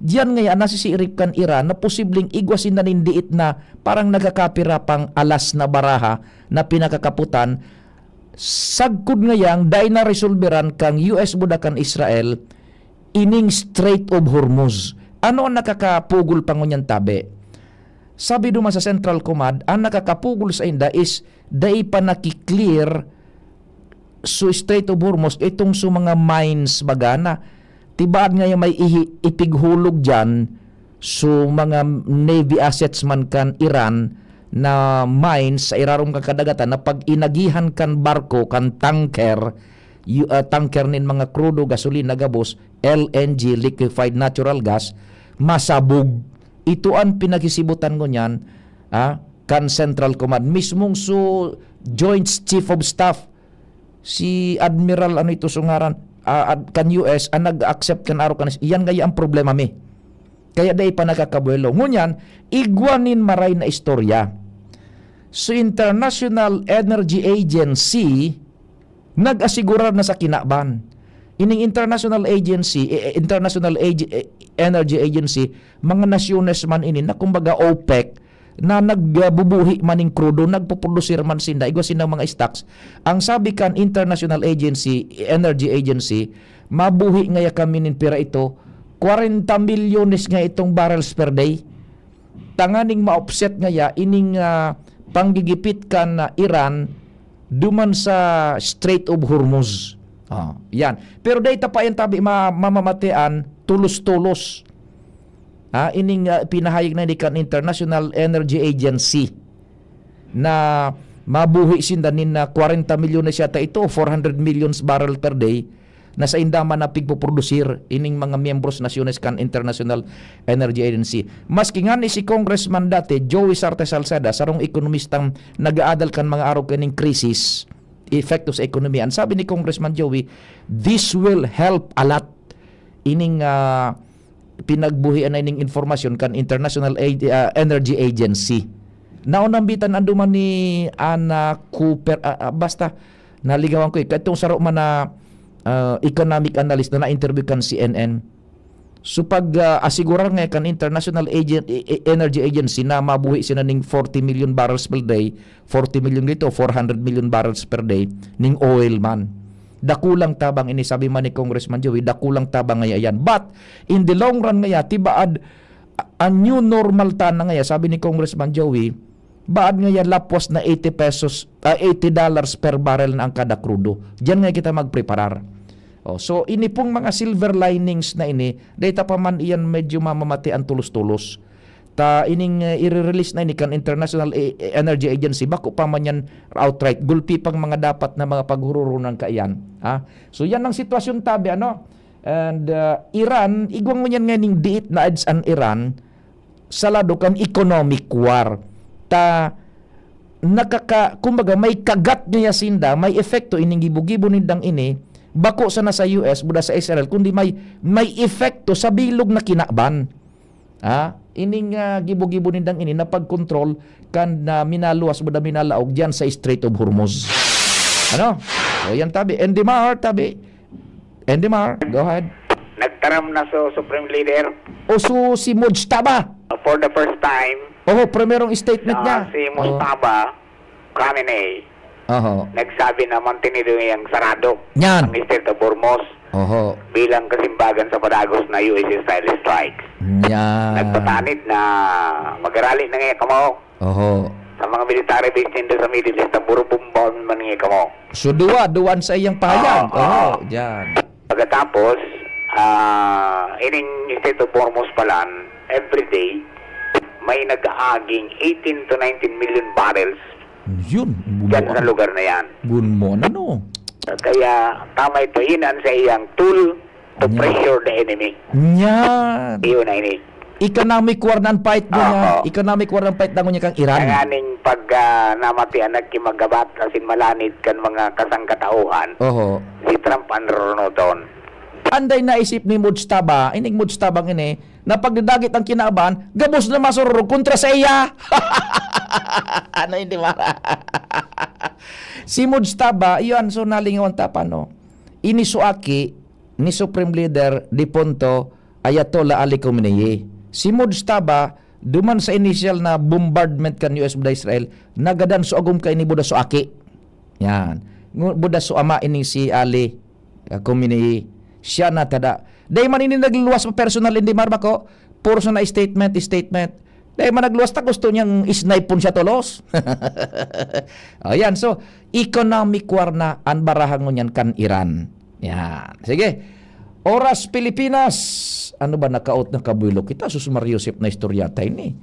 [SPEAKER 2] Diyan ngayon nasisirip kan Iran na posibleng igwasin na nindiit na parang nagkakapira pang alas na baraha na pinakakaputan. Sagkod ngayang dahil na resolveran kang US budakan Israel ining Strait of Hormuz. Ano ang nakakapugol pangunyan tabi? Sabi duma sa Central Command, ang nakakapugol sa inda is dahil pa nakiklear so Strait of Hormuz itong so mga mines bagana. Tibaan ngayon may ipighulog dyan so mga Navy assets man kan Iran na mines sa irarong kang kadagatan na pag inagihan kan barko kan tanker tanker nin mga krudo, gasolina, gabos, LNG, liquefied natural gas, masabog. Ito ang pinagisibutan ko niyan kan Central Command. Mismong so Joint Chief of Staff si Admiral ano ito sungaran kan US ang nag-accept kan araw kan iyan gaya ang problema mi. Kaya day pa nakakabuelo. Ngunyan, igwanin maray na istorya. So International Energy Agency nag-asigurar na sa kinaban. Ining International Energy Agency, mga nasyones man ini na kumbaga OPEC na nagbubuhi maning krudo, nagpuprodusir man sinda, igwa sinang mga stocks. Ang sabi kan International Energy Agency, mabuhi ngaya kami nin pira ito, 40 milyones nga itong barrels per day. Tanganing ma-offset ngaya, ining panggigipit kan na Iran, duman sa Strait of Hormuz. Yan. Pero data pa yan tabi mamamatian, tulos-tulos. Ining pinahayag na ni kan International Energy Agency na mabuhi sinda nin na 40 milyon na siya ito 400 millions barrel per day na sa indama na pigpuprodusir ining mga miyembros nasyones kan International Energy Agency. Maski nga ni si Congressman dati Joey Sartes Salceda sarong ekonomistang nag-aadal kan mga araw kaning krisis epekto sa ekonomiya. Ang sabi ni Congressman Joey, this will help a lot ining pinagbuhian na ining informasyon kan International Energy Agency. Naunambitan anduman ni Anna Cooper basta naligawan ko itong saro man na economic analyst na na-interview kan CNN. So pag asigurar nga kan International Energy Agency na mabuhi sila ning 40 million barrels per day, 40 million dito, 400 million barrels per day ning oil man. Dakulang tabang ini sabi man ni Congressman Joey, dakulang tabang ngaya yan. But in the long run ngaya tibaad a new normal ta na ngaya sabi ni Congressman Joey, baad ngaya lapos na $80 per barrel na ang kada krudo. Diyan nga kita magpreparar. So ini pong mga silver linings na ini, data pa man iyan medyo mamamati ang tulos-tulos. Ta ining i-release na ini kan International Energy Agency bako pa man yan outright gulpi pang mga dapat na mga paghururunan kaiyan. So yan ang sitwasyon tabi ano. And Iran igwang mo yan nganing diit na ads an Iran sa lado kan economic war. Ta kumbaga may kagat niya sinda, may epekto ining gibugibo nindang ini bako sana sa US buda sa Israel kundi may epekto sa bilog na kinaban. Ining gibo-gibo nindang ini na pagkontrol kan na minaluwas buda minalaog diyan sa Strait of Hormuz. Ano? So yan tabi. Endemar, go ahead.
[SPEAKER 6] Nagtaram na so Supreme Leader
[SPEAKER 2] O so si Mujtaba.
[SPEAKER 6] for the first time.
[SPEAKER 2] Primerong statement niya.
[SPEAKER 6] Si Mujtaba Khamenei nagsabi na mantenido yung sarado
[SPEAKER 2] Yan.
[SPEAKER 6] ang Strait of Hormuz bilang kasimbagan sa padagos na US-Israel strikes.
[SPEAKER 2] Yan.
[SPEAKER 6] Nagpatanid na mag-arali na ngayon kamo sa mga military base nito sa Middle East na puro bumbon man ngayon kamo.
[SPEAKER 2] So duwan sa iyang pahayag. Yan.
[SPEAKER 6] Pagkatapos, ining Strait of Hormuz palan, everyday, may nag-aaging 18 to 19 million barrels
[SPEAKER 2] Yun.
[SPEAKER 6] dyan sa lugar na yan.
[SPEAKER 2] Gunmon, ano?
[SPEAKER 6] Kaya tama ito, inan sa iyang tool to pressure the enemy.
[SPEAKER 2] Yan.
[SPEAKER 6] Iyon na ini.
[SPEAKER 2] Economic war nan fight mo niya.
[SPEAKER 6] Oo.
[SPEAKER 2] Economic war nan fight dango niya kang Iran.
[SPEAKER 6] Kaya ning pag namatian nagkimagabat asin malanit kan mga kasangkatauhan,
[SPEAKER 2] Oho.
[SPEAKER 6] si Trump ano doon.
[SPEAKER 2] Anday naisip ni Mujtaba, ining Mujtabang ini, na pagdadagit ang kinaaban, gabos na masururog kontra sa iya. Ano hindi mara? Si Mujtaba, iyon so nalingawan tapano. Ini suaki ni Supreme Leader Di Ponto Ayatollah Ali Khamenei. Si Mujtaba duman sa initial na bombardment kan US buda Israel, nagadan so agum kay ni buda suaki. Yan. Buda so ama ini si Ali Khamenei. Siya na tada. Dahil man ini nagluwas pa personal hindi marba ko. Puro na statement. Dahil man nagluwas ta gusto niyang isnipe pun siya tolos. Ayan, so economic war na ang barahang ngunyan kan Iran. Yan. Sige. Oras Pilipinas. Ano ba nakaot na kabulok kita? Susumar Yosef na istoryata ini.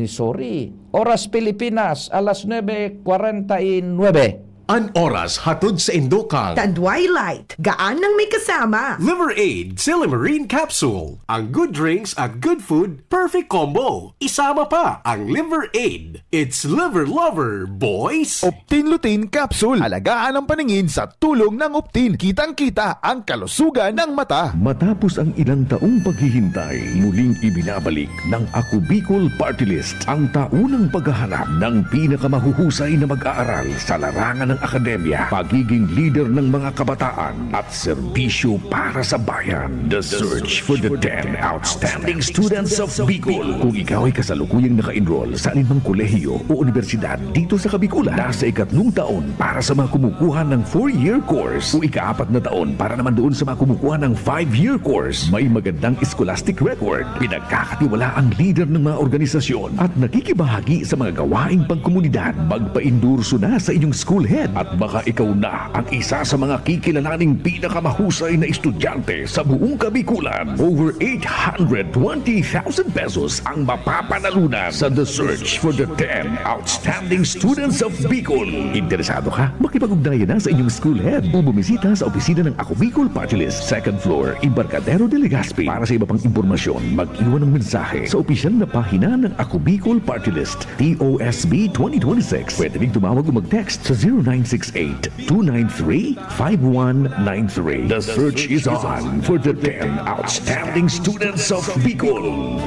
[SPEAKER 2] Sorry. Oras Pilipinas, alas 9:49.
[SPEAKER 1] An oras hatod sa Indokang.
[SPEAKER 7] Tandwilight, gaan nang may kasama.
[SPEAKER 8] Liver Aid Silimarine Capsule. Ang good drinks at good food, perfect combo. Isama pa ang Liver Aid. It's liver lover, boys!
[SPEAKER 9] Optin Lutein Capsule. Alagaan ang paningin sa tulong ng Optin. Kitang-kita ang kalusugan ng mata.
[SPEAKER 10] Matapos ang ilang taong paghihintay, muling ibinabalik ng Ako Bicol Party List ang taunang paghahanap ng pinakamahuhusay na mag-aaral sa larangan ng akademya, pagiging leader ng mga kabataan at serbisyo para sa bayan. The search for the 10 outstanding students of Bicol. Kung ikaw ay kasalukuyang naka-enroll sa alinmang kolehiyo o universidad dito sa Kabikulan, nasa 3 taon para sa mga kumukuha ng 4-year course o 4 na taon para naman doon sa mga kumukuha ng 5-year course, may magandang scholastic record, pinagkakatiwala ang leader ng mga organisasyon at nakikibahagi sa mga gawaing pangkomunidad. Magpa-endorso na sa inyong school head at baka ikaw na ang isa sa mga kikilalaning pinakamahusay na estudyante sa buong Kabikulan. Over 820,000 pesos ang mapapanalunan sa The Search for the 10 Outstanding Students of Bicol. Interesado ka? Makipag-ugnayan na sa inyong school head o bumisita sa opisina ng Ako Bicol Party List, 2nd floor, Embarcadero de Legazpi. Para sa iba pang impormasyon, mag-iwan ng mensahe sa opisyal na pahina ng Ako Bicol Party List, TOSB 2026. Pwede rin tumawag o mag-text sa 0968-293-5193. The search is on for the 10 outstanding students of Bicol.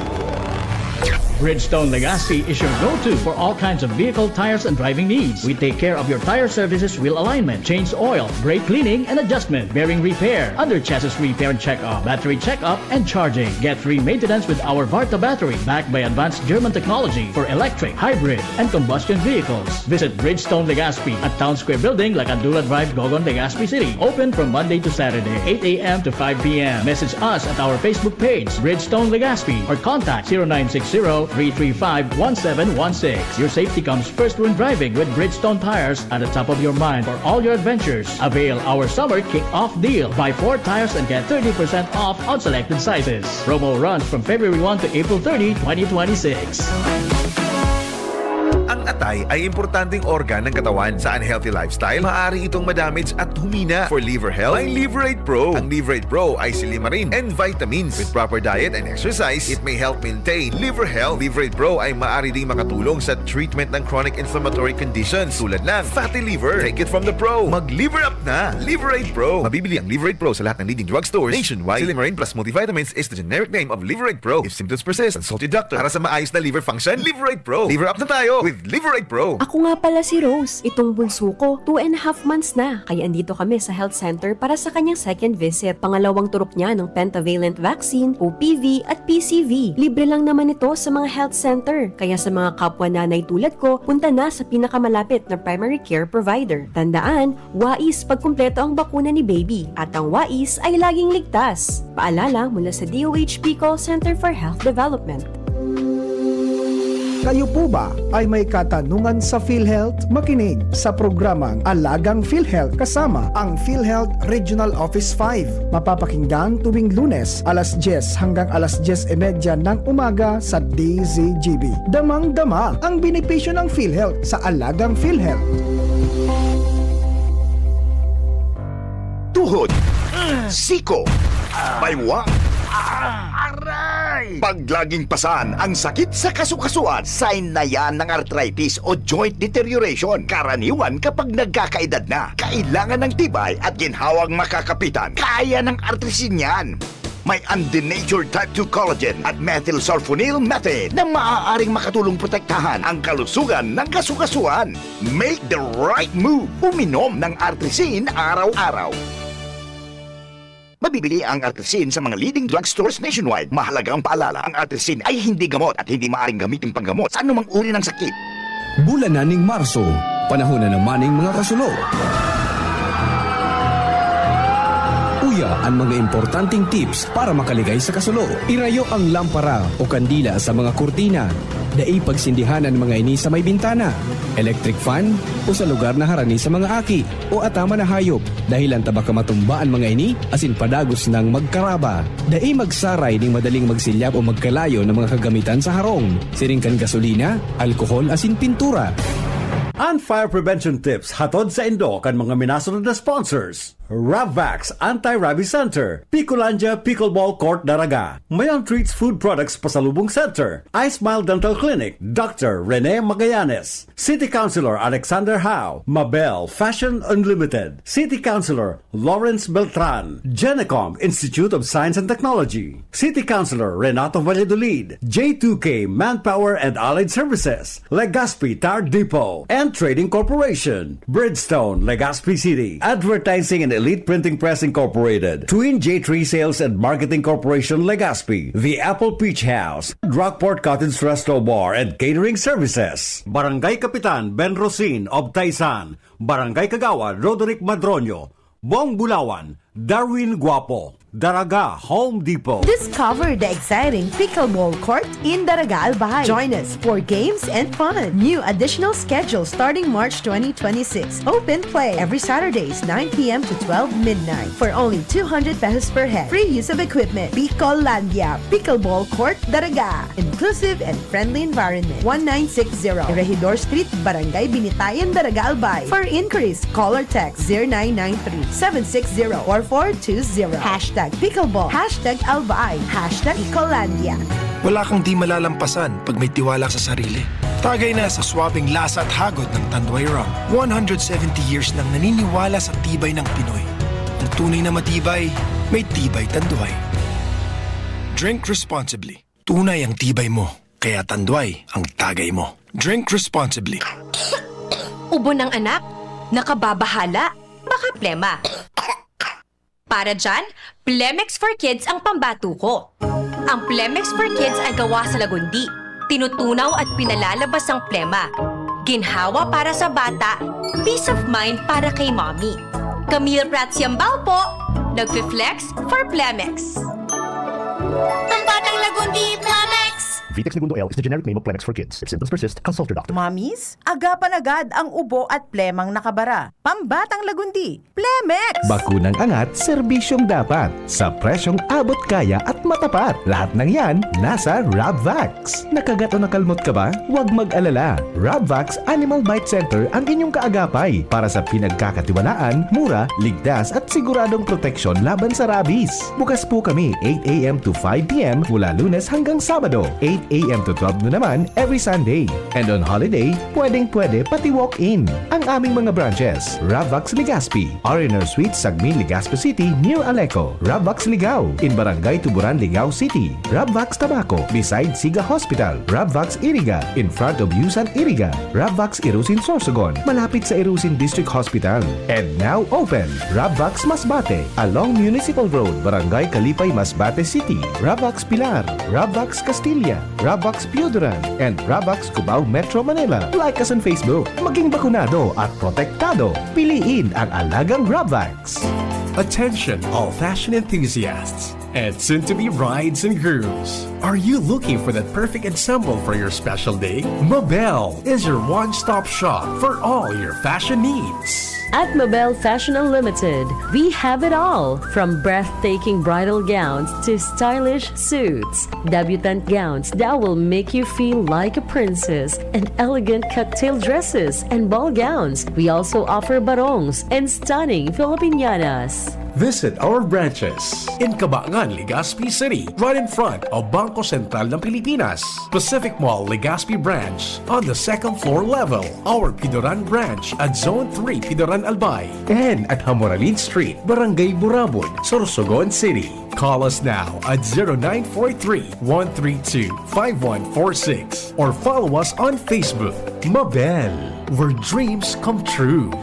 [SPEAKER 11] Bridgestone Legacy is your go-to for all kinds of vehicle tires and driving needs. We take care of your tire services, wheel alignment, change oil, brake cleaning and adjustment, bearing repair, under chassis repair and check-up, battery check-up and charging. Get free maintenance with our Varta battery, backed by advanced German technology for electric, hybrid, and combustion vehicles. Visit Bridgestone Legacy at Town Square Building, Lacandula Drive, Gogon, Legazpi City. Open from Monday to Saturday, 8 a.m. to 5 p.m. Message us at our Facebook page, Bridgestone Legazpi, or contact 0960-335-1716. Your safety comes first when driving with Bridgestone tires at the top of your mind for all your adventures. Avail our summer kick-off deal. Buy 4 tires and get 30% off on selected sizes. Promo runs from February 1 to April 30, 2026.
[SPEAKER 9] Ang atay ay importanteng organ ng katawan. Sa unhealthy lifestyle, maaari itong madamage at humina. For liver health, may Liverate Pro. Ang Liverate Pro ay silimarin and vitamins. With proper diet and exercise, it may help maintain liver health. Liverate Pro ay maaari ding makatulong sa treatment ng chronic inflammatory conditions tulad ng fatty liver. Take it from the pro. Mag-liver up na. Liverate Pro. Mabibili ang Liverate Pro sa lahat ng leading drugstores nationwide. Silimarin plus multivitamins is the generic name of Liverate Pro. If symptoms persist, consult your doctor. Para sa maayos na liver function, Liverate Pro. Liver up na tayo with Liverate Pro.
[SPEAKER 12] Ako nga pala si Rose. Itong bunso ko, 2.5 months na. Kaya andito kami sa health center para sa kanyang second visit. Pangalawang turok niya ng pentavalent vaccine, OPV at PCV. Libre lang naman ito sa mga health center. Kaya sa mga kapwa nanay tulad ko, punta na sa pinakamalapit na primary care provider. Tandaan, wais pag kumpleto ang bakuna ni baby. At ang wais ay laging ligtas. Paalala mula sa DOH Bicol Center for Health Development.
[SPEAKER 13] Kayo po ba ay may katanungan sa PhilHealth? Makinig sa programang Alagang PhilHealth kasama ang PhilHealth Regional Office 5. Mapapakinggan tuwing Lunes alas 10 hanggang alas 10:30 ng umaga sa DZGB. Damang-dama ang benepisyo ng PhilHealth sa Alagang PhilHealth.
[SPEAKER 14] tuhod, siko, baywa. Pag laging pasan ang sakit sa kasukasuan, sign na yan ng arthritis o joint deterioration. Karaniwan kapag nagkakaedad na, kailangan ng tibay at ginhawang makakapitan. Kaya ng artrisin yan. May undenatured type 2 collagen at methylsulfonyl methane na maaaring makatulong protektahan ang kalusugan ng kasukasuan. Make the right move. Uminom ng artrisin araw-araw. Mabibili ang artrisin sa mga leading drugstores nationwide. Mahalagang paalala, ang artrisin ay hindi gamot at hindi maaaring gamitin panggamot sa anumang uri ng sakit.
[SPEAKER 15] Bulan na ning Marso, panahon na naman ng mga kasulo. Uya ang mga importanteng tips para makaligay sa kasulo. Irayo ang lampara o kandila sa mga kurtina. Dai pagsindihan ang mga ini sa may bintana, electric fan o sa lugar na harani sa mga aki o atama na hayop dahilan tabaka matumba ang mga ini asin padagos ng magkaraba. Dai magsaray ning madaling magsilyap o magkalayo ng mga kagamitan sa harong, siringkan gasolina, alkohol asin pintura.
[SPEAKER 16] Ang fire prevention tips hatod sa Indo kan mga minasunod na sponsors. Ravvax Anti-Rabies Center, Picolandia Pickleball Court Daraga, Mayon Treats Food Products Pasalubong Center, iSmile Dental Clinic, Dr. Rene Magallanes, City Councilor Alexander Howe, Mabel Fashion Unlimited, City Councilor Lawrence Beltran, Genecom Institute of Science and Technology, City Councilor Renato Valladolid, J2K Manpower and Allied Services, Legazpi Tire Depot, and Trading Corporation, Bridgestone, Legazpi City, Advertising and Elite Printing Press Incorporated, Twin J3 Sales and Marketing Corporation Legazpi, The Apple Peach House, Rockport Cottage Resto Bar and Catering Services, Barangay Kapitan Ben Rosin of Taisan, Barangay Kagawad Roderick Madronio, Bong Bulawan, Darwin Guapo, Daraga Home Depot.
[SPEAKER 7] Discover the exciting pickleball court in Daraga Albay. Join us for games and fun. New additional schedule starting March 2026. Open play every Saturdays 9 p.m. to 12 midnight for only 200 pesos per head. Free use of equipment. Picolandia Pickleball Court Daraga. Inclusive and friendly environment. 1960 Regidor Street, Barangay Binitayan, Daraga Albay. For inquiries, call or text 0993-760-4420. Hashtag Pickleball. Hashtag Albay. Hashtag Picolandia.
[SPEAKER 17] Wala kang di malalampasan pag may tiwala sa sarili. Tagay na sa swabing lasa at hagod ng Tanduay Rum. 170 years nang naniniwala sa tibay ng Pinoy. Ang tunay na matibay, may tibay Tanduay. Drink responsibly. Tunay ang tibay mo, kaya Tanduay ang tagay mo. Drink responsibly.
[SPEAKER 18] Ubo ng anak, nakababahala, baka plema. Para dyan, Plemex for Kids ang pambato ko. Ang Plemex for Kids ay gawa sa lagundi. Tinutunaw at pinalalabas ang plema. Ginhawa para sa bata, peace of mind para kay mommy. Camille Pratsiambao po, nagfi-flex for Plemex. Ang batang lagundi, Plemex!
[SPEAKER 19] Vitex Segundo L is the generic name of Plemex for kids. If symptoms persist, consult your doctor.
[SPEAKER 20] Mamis, agapan agad ang ubo at plemang nakabara. Pambatang lagundi, Plemex!
[SPEAKER 21] Bakunang angat, serbisyong dapat. Sa presyong abot kaya at matapat. Lahat ng yan, nasa Ravvax. Nakagat o nakalmot ka ba? Huwag mag-alala. Ravvax Animal Bite Center ang inyong kaagapay para sa pinagkakatiwalaan, mura, ligtas at siguradong proteksyon laban sa rabies. Bukas po kami 8 a.m. to 5 p.m. mula Lunes hanggang Sabado, 8 a.m. to 12 na naman every Sunday. And on holiday, pwedeng-pwede pati walk-in. Ang aming mga branches, Ravvax Legazpi, R&R Suite, Sagmin, Legazpi City, near Aleco. Ravvax Ligao, in Barangay Tuburan, Ligao City. Ravvax Tabaco, beside Siga Hospital. Ravvax Iriga, in front of Yusan Iriga. Ravvax Irusin Sorsogon, malapit sa Irusin District Hospital. And now open, Ravvax Masbate, along Municipal Road, Barangay Kalipay, Masbate City. Ravvax Pilar, Ravvax Castilla, Ravvax Pioduran, and Ravvax Cubao Metro Manila. Like us on Facebook. Maging bakunado at protektado. Piliin ang alagang Ravvax.
[SPEAKER 8] Attention, all fashion enthusiasts and soon-to-be brides and grooms. Are you looking for that perfect ensemble for your special day? Mabel is your one-stop shop for all your fashion needs.
[SPEAKER 22] At Mabel Fashion Unlimited, we have it all, from breathtaking bridal gowns to stylish suits, debutante gowns that will make you feel like a princess, and elegant cocktail dresses and ball gowns. We also offer barongs and stunning Filipiñanas.
[SPEAKER 8] Visit our branches in Cabangan, Legazpi City, right in front of Bangko Sentral ng Pilipinas. Pacific Mall, Legazpi branch on the second floor level. Our Pidoran branch at Zone 3, Pidoran Albay. And at Hamoralin Street, Barangay Burabon, Sorsogon City. Call us now at 0943-132-5146 or follow us on Facebook. Mabel, where dreams come true.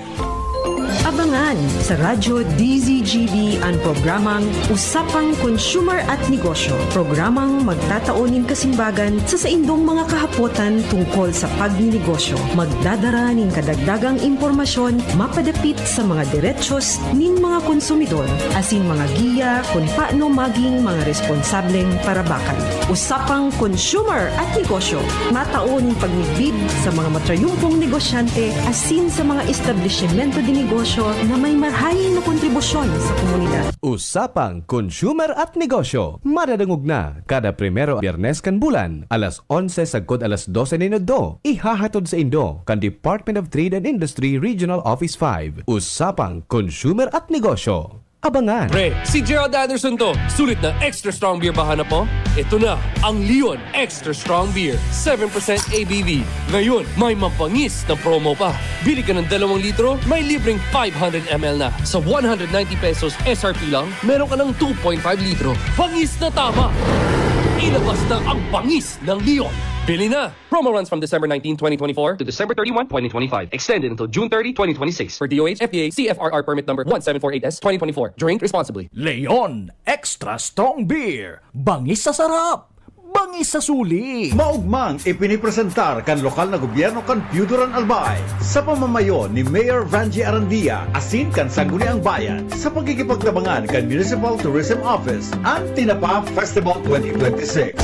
[SPEAKER 3] Abangan sa Radyo DZGB ang programang Usapang Consumer at Negosyo. Programang magtataunin kasimbagan sa saindong mga kahapotan tungkol sa pagninegosyo. Magdadara ning kadagdagang impormasyon mapadapit sa mga diretsyon ning mga konsumidor asin mga giya kung paano maging mga responsableng parabakan. Usapang Consumer at Negosyo. Mataon pagnigbid sa mga matrayumpong negosyante asin sa mga establishmento de negosyo na may marhayin na kontribusyon sa komunidad.
[SPEAKER 21] Usapang Consumer at Negosyo. Madadangog na kada primero Biyernes kan bulan, alas 11 sagkod alas 12 minuto. Ihahatod sa Indo kan Department of Trade and Industry Regional Office 5. Usapang Consumer at Negosyo. Abangan.
[SPEAKER 4] Pre, si Gerald Anderson to. Sulit na extra strong beer ba hanap mo? Ito na, ang Leon Extra Strong Beer. 7% ABV. Ngayon, may mapangis na promo pa. Bili ka ng 2 litro, may libreng 500 ml na. Sa 190 pesos SRP lang, meron ka ng 2.5 litro. Pangis na tama! Ilabas na ang pangis ng Leon. Bili na! Promo runs from December 19, 2024 to December 31, 2025. Extended until June 30, 2026. For DOH, FDA, CFRR permit number 1748S, 2024. Drink responsibly.
[SPEAKER 23] Leon Extra Strong Beer. Bangis sa sarap. Bangis sa suli.
[SPEAKER 16] Maugmang ipinipresentar kan lokal na gobyerno kan Pidoran Albay sa pamamayo ni Mayor Vanji Arandia asin kan Sangguniang Bayan sa pagkikipagtabangan kan Municipal Tourism Office ang Tinapa Festival 2026.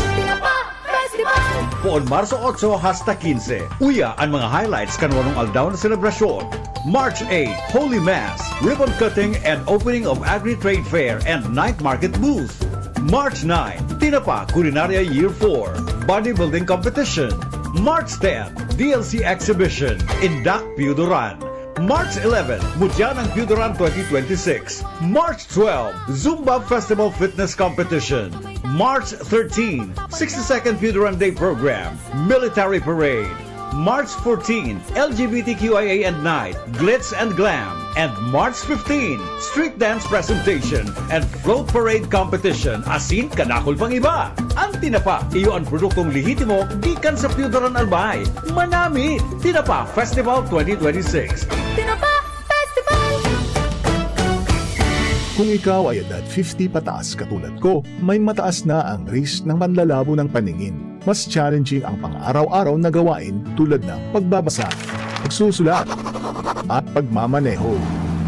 [SPEAKER 16] Poon Marso 8 hasta 15. Uya ang mga highlights kan walong aldaw na selebrasyon. March 8, Holy Mass, ribbon cutting and opening of Agri-Trade Fair and Night Market booth. March 9, Tinapa Culinaria Year 4, Bodybuilding Competition. March 10, DLC Exhibition in Dak Piudoran. March 11, Mudyan ang Piudoran 2026. March 12, Zumba Festival Fitness Competition. March 13, 62nd Piudoran Day Program, Military Parade. March 14, LGBTQIA and Night, Glitz and Glam. And March 15, Street Dance Presentation and Float Parade Competition. Asin kanakol pang iba. Ang Tinapa, iyo ang produktong lihitimo gikan sa Piudoran Albay. Manamit! Tinapa Festival 2026.
[SPEAKER 24] Tinapa Festival!
[SPEAKER 25] Kung ikaw ay edad 50 pataas katulad ko, may mataas na ang risk ng panlalabo ng paningin. Mas challenging ang pang-araw-araw na gawain tulad ng pagbabasa, pagsusulat, at pagmamaneho.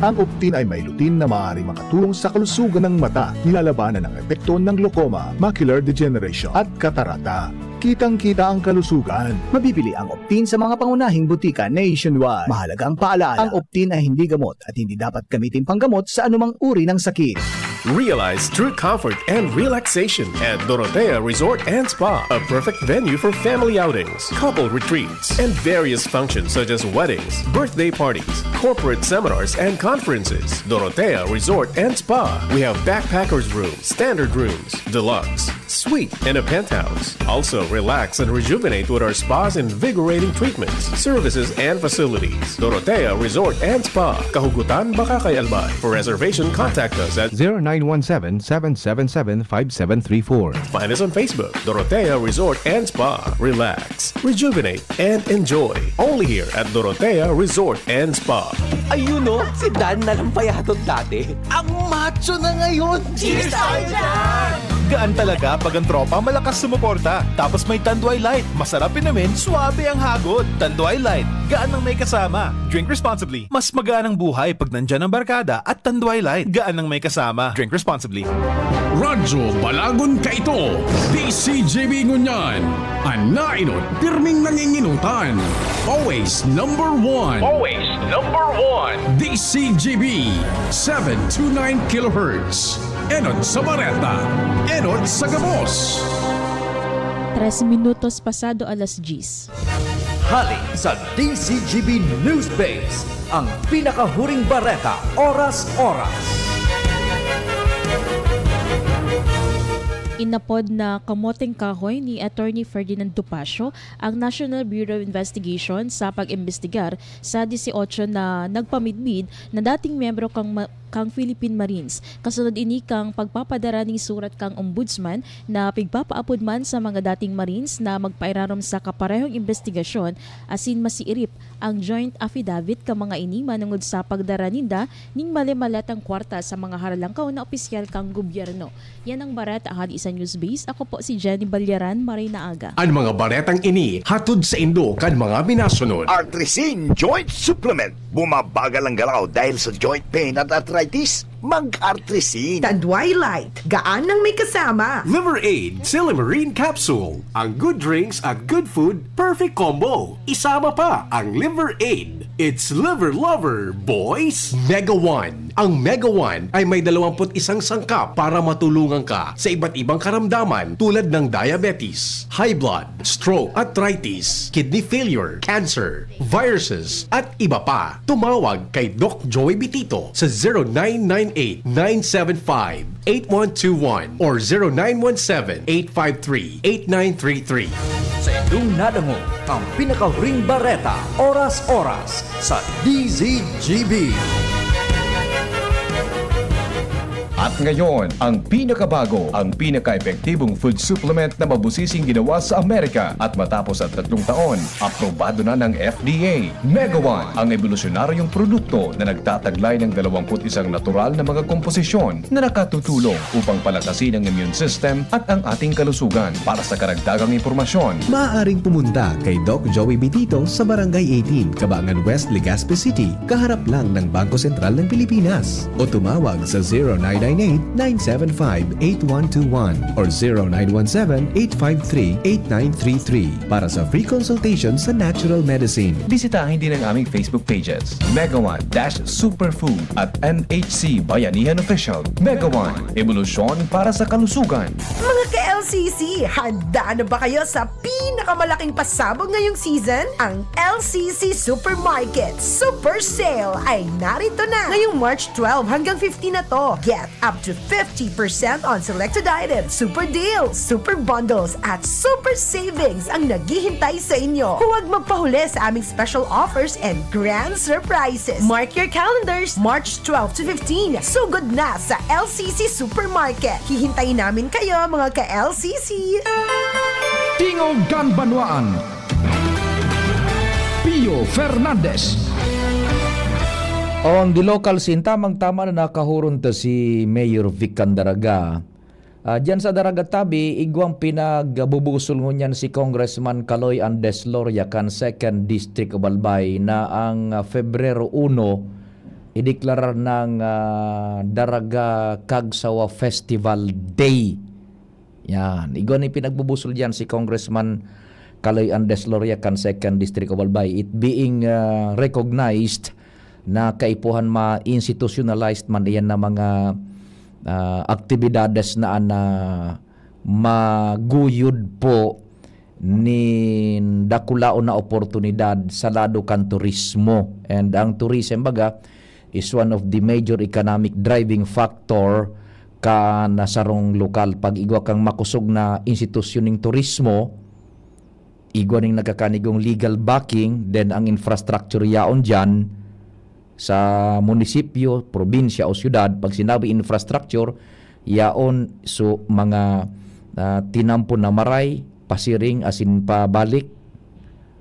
[SPEAKER 25] Ang Optin ay may lutin na maaari makatulong sa kalusugan ng mata, nilalabanan ang epekto ng glaucoma, macular degeneration at katarata. Kitang-kita ang kalusugan.
[SPEAKER 26] Mabibili ang Optin sa mga pangunahing butika nationwide. Mahalagang paalala, ang Optin ay hindi gamot at hindi dapat gamitin panggamot sa anumang uri ng sakit.
[SPEAKER 8] Realize true comfort and relaxation at Dorotea Resort and Spa, a perfect venue for family outings, couple retreats, and various functions such as weddings, birthday parties, corporate seminars, and conferences. Dorotea Resort and Spa. We have backpackers rooms, standard rooms, deluxe, suite, and a penthouse. Also, relax and rejuvenate with our spas invigorating treatments, services, and facilities. Dorotea Resort and Spa, Kahugutan, Bakakay, Albay. For reservation, contact us at
[SPEAKER 21] 0917-777-5734.
[SPEAKER 8] Find us on Facebook, Dorotea Resort and Spa. Relax, rejuvenate, and enjoy. Only here at Dorotea Resort and Spa.
[SPEAKER 27] Ayun o, si Dan na lang payatot dati. Ang macho na ngayon! Cheers tayo dyan!
[SPEAKER 28] Gaan talaga pag ang tropa malakas sumuporta. Tapos may Tanduay Light. Masarap namin, suabe ang hagod. Tanduay Light, gaan ang may kasama. Drink responsibly. Mas magaan ang buhay pag nandyan ang barkada at Tanduay Light. Gaan ang may kasama. Drink responsibly.
[SPEAKER 1] Radyo Balagon Kaito, DCGB Ngunyan, Anainot, pirming nanginginutan. Always number one.
[SPEAKER 24] Always number one.
[SPEAKER 1] DCGB, 729 kHz. Enot sa Bareta, Enot sa Gabos.
[SPEAKER 29] 3 minutos pasado alas 10.
[SPEAKER 30] Hali sa DCGB News Base, ang pinakahuring bareta, oras-oras.
[SPEAKER 29] inapod na kamoteng kahoy ni Attorney Ferdinand Topacio ang National Bureau of Investigation sa pag-imbestigar sa 18 na nagpamidmid na dating miyembro kang Philippine Marines. Kasunod ini kang pagpapadara ning surat kang ombudsman na pigpapaapod man sa mga dating Marines na magpairarom sa kaparehong investigasyon asin masiirip ang joint affidavit ka mga ini manungod sa pagdara ninda ning malimalatang kwarta sa mga haralangkaw na opisyal kang gobyerno. Yan ang barat ahali sa Newsbase. Ako po si Jenny Balyaran, Marina Aga.
[SPEAKER 1] Ang mga baretang ini hatod sa indo kan mga minasunod.
[SPEAKER 2] Artrisin Joint Supplement. Bumabagal ang galaw dahil sa joint pain at arthritis. Mag-Artrisin.
[SPEAKER 3] Tanduay Light, gaan ng may kasama.
[SPEAKER 8] Liver Aid Silimarine Capsule. Ang good drinks at good food, perfect combo. Isama pa ang Liver Aid. It's liver lover, boys!
[SPEAKER 1] Mega One. Ang Mega One ay may 21 sangkap para matulungan ka sa iba't ibang karamdaman tulad ng diabetes, high blood, stroke, arthritis, kidney failure, cancer, viruses, at iba pa. Tumawag kay Doc Joey Bitito sa 0998-975-8121 or 0917-853-8933.
[SPEAKER 30] Sa inyong nadango, ang pinaka-ring bareta, oras-oras sa DZGB. At ngayon, ang pinakabago, ang pinaka-epektibong food supplement na mabusising ginawa sa Amerika at matapos at 3 taon, aprobado na ng FDA. Mega One, ang evolusyonaryong produkto na nagtataglay ng 21 natural na mga komposisyon na nakatutulong upang palakasin ang immune system at ang ating kalusugan. Para sa karagdagang impormasyon,
[SPEAKER 21] Maaaring pumunta kay Doc Joey Bitito sa Barangay 18, Cabangan West, Legazpi City, kaharap lang ng Bangko Sentral ng Pilipinas. O tumawag sa 0998-975-8121 or 0917-853-8933 para sa free consultation sa natural medicine.
[SPEAKER 5] Bisitahin din ang aming Facebook pages, Mega One-Superfood at NHC Bayanihan Official. Mega One, evolusyon para sa kalusugan.
[SPEAKER 3] Mga ka-LCC, handa na ba kayo sa pinakamalaking pasabog ngayong season? Ang LCC Supermarket Super Sale ay narito na ngayong March 12 hanggang 15 na to. Get up to 50% on selected items, super deals, super bundles, at super savings ang naghihintay sa inyo. Huwag magpahuli sa aming special offers and grand surprises. Mark your calendars, March 12 to 15. Sugod na sa LCC Supermarket. Hihintayin namin kayo mga ka-LCC.
[SPEAKER 23] Tingog Ganbanwaan. Pio Fernandez.
[SPEAKER 6] On the local scene, tamang-tama na nakahuron to si Mayor Vic Candaraga. Diyan sa Daraga Tabi, igwang pinagbubusol ngunyan si Congressman Kaloy Andes Loria kan 2nd District of Albay na ang Febrero 1 ideklarar ng Daraga Kagsawa Festival Day. Yan, igwang pinagbubusol diyan si Congressman Kaloy Andes Loria kan 2nd District of Albay. It being recognized na kaipuhan ma-institutionalized man iyan na mga aktibidades na maguyod po ni dakulao na oportunidad sa lado kan turismo. And ang tourism baga is one of the major economic driving factor ka nasarong lokal. Pag igwa kang makusog na institusyoning turismo, igwa ning nagkakanigong legal backing, then ang infrastructure yaon dyan sa munisipyo, probinsya o syudad, pag sinabi infrastructure, yaon so mga tinampo na maray, pasiring, asin pabalik,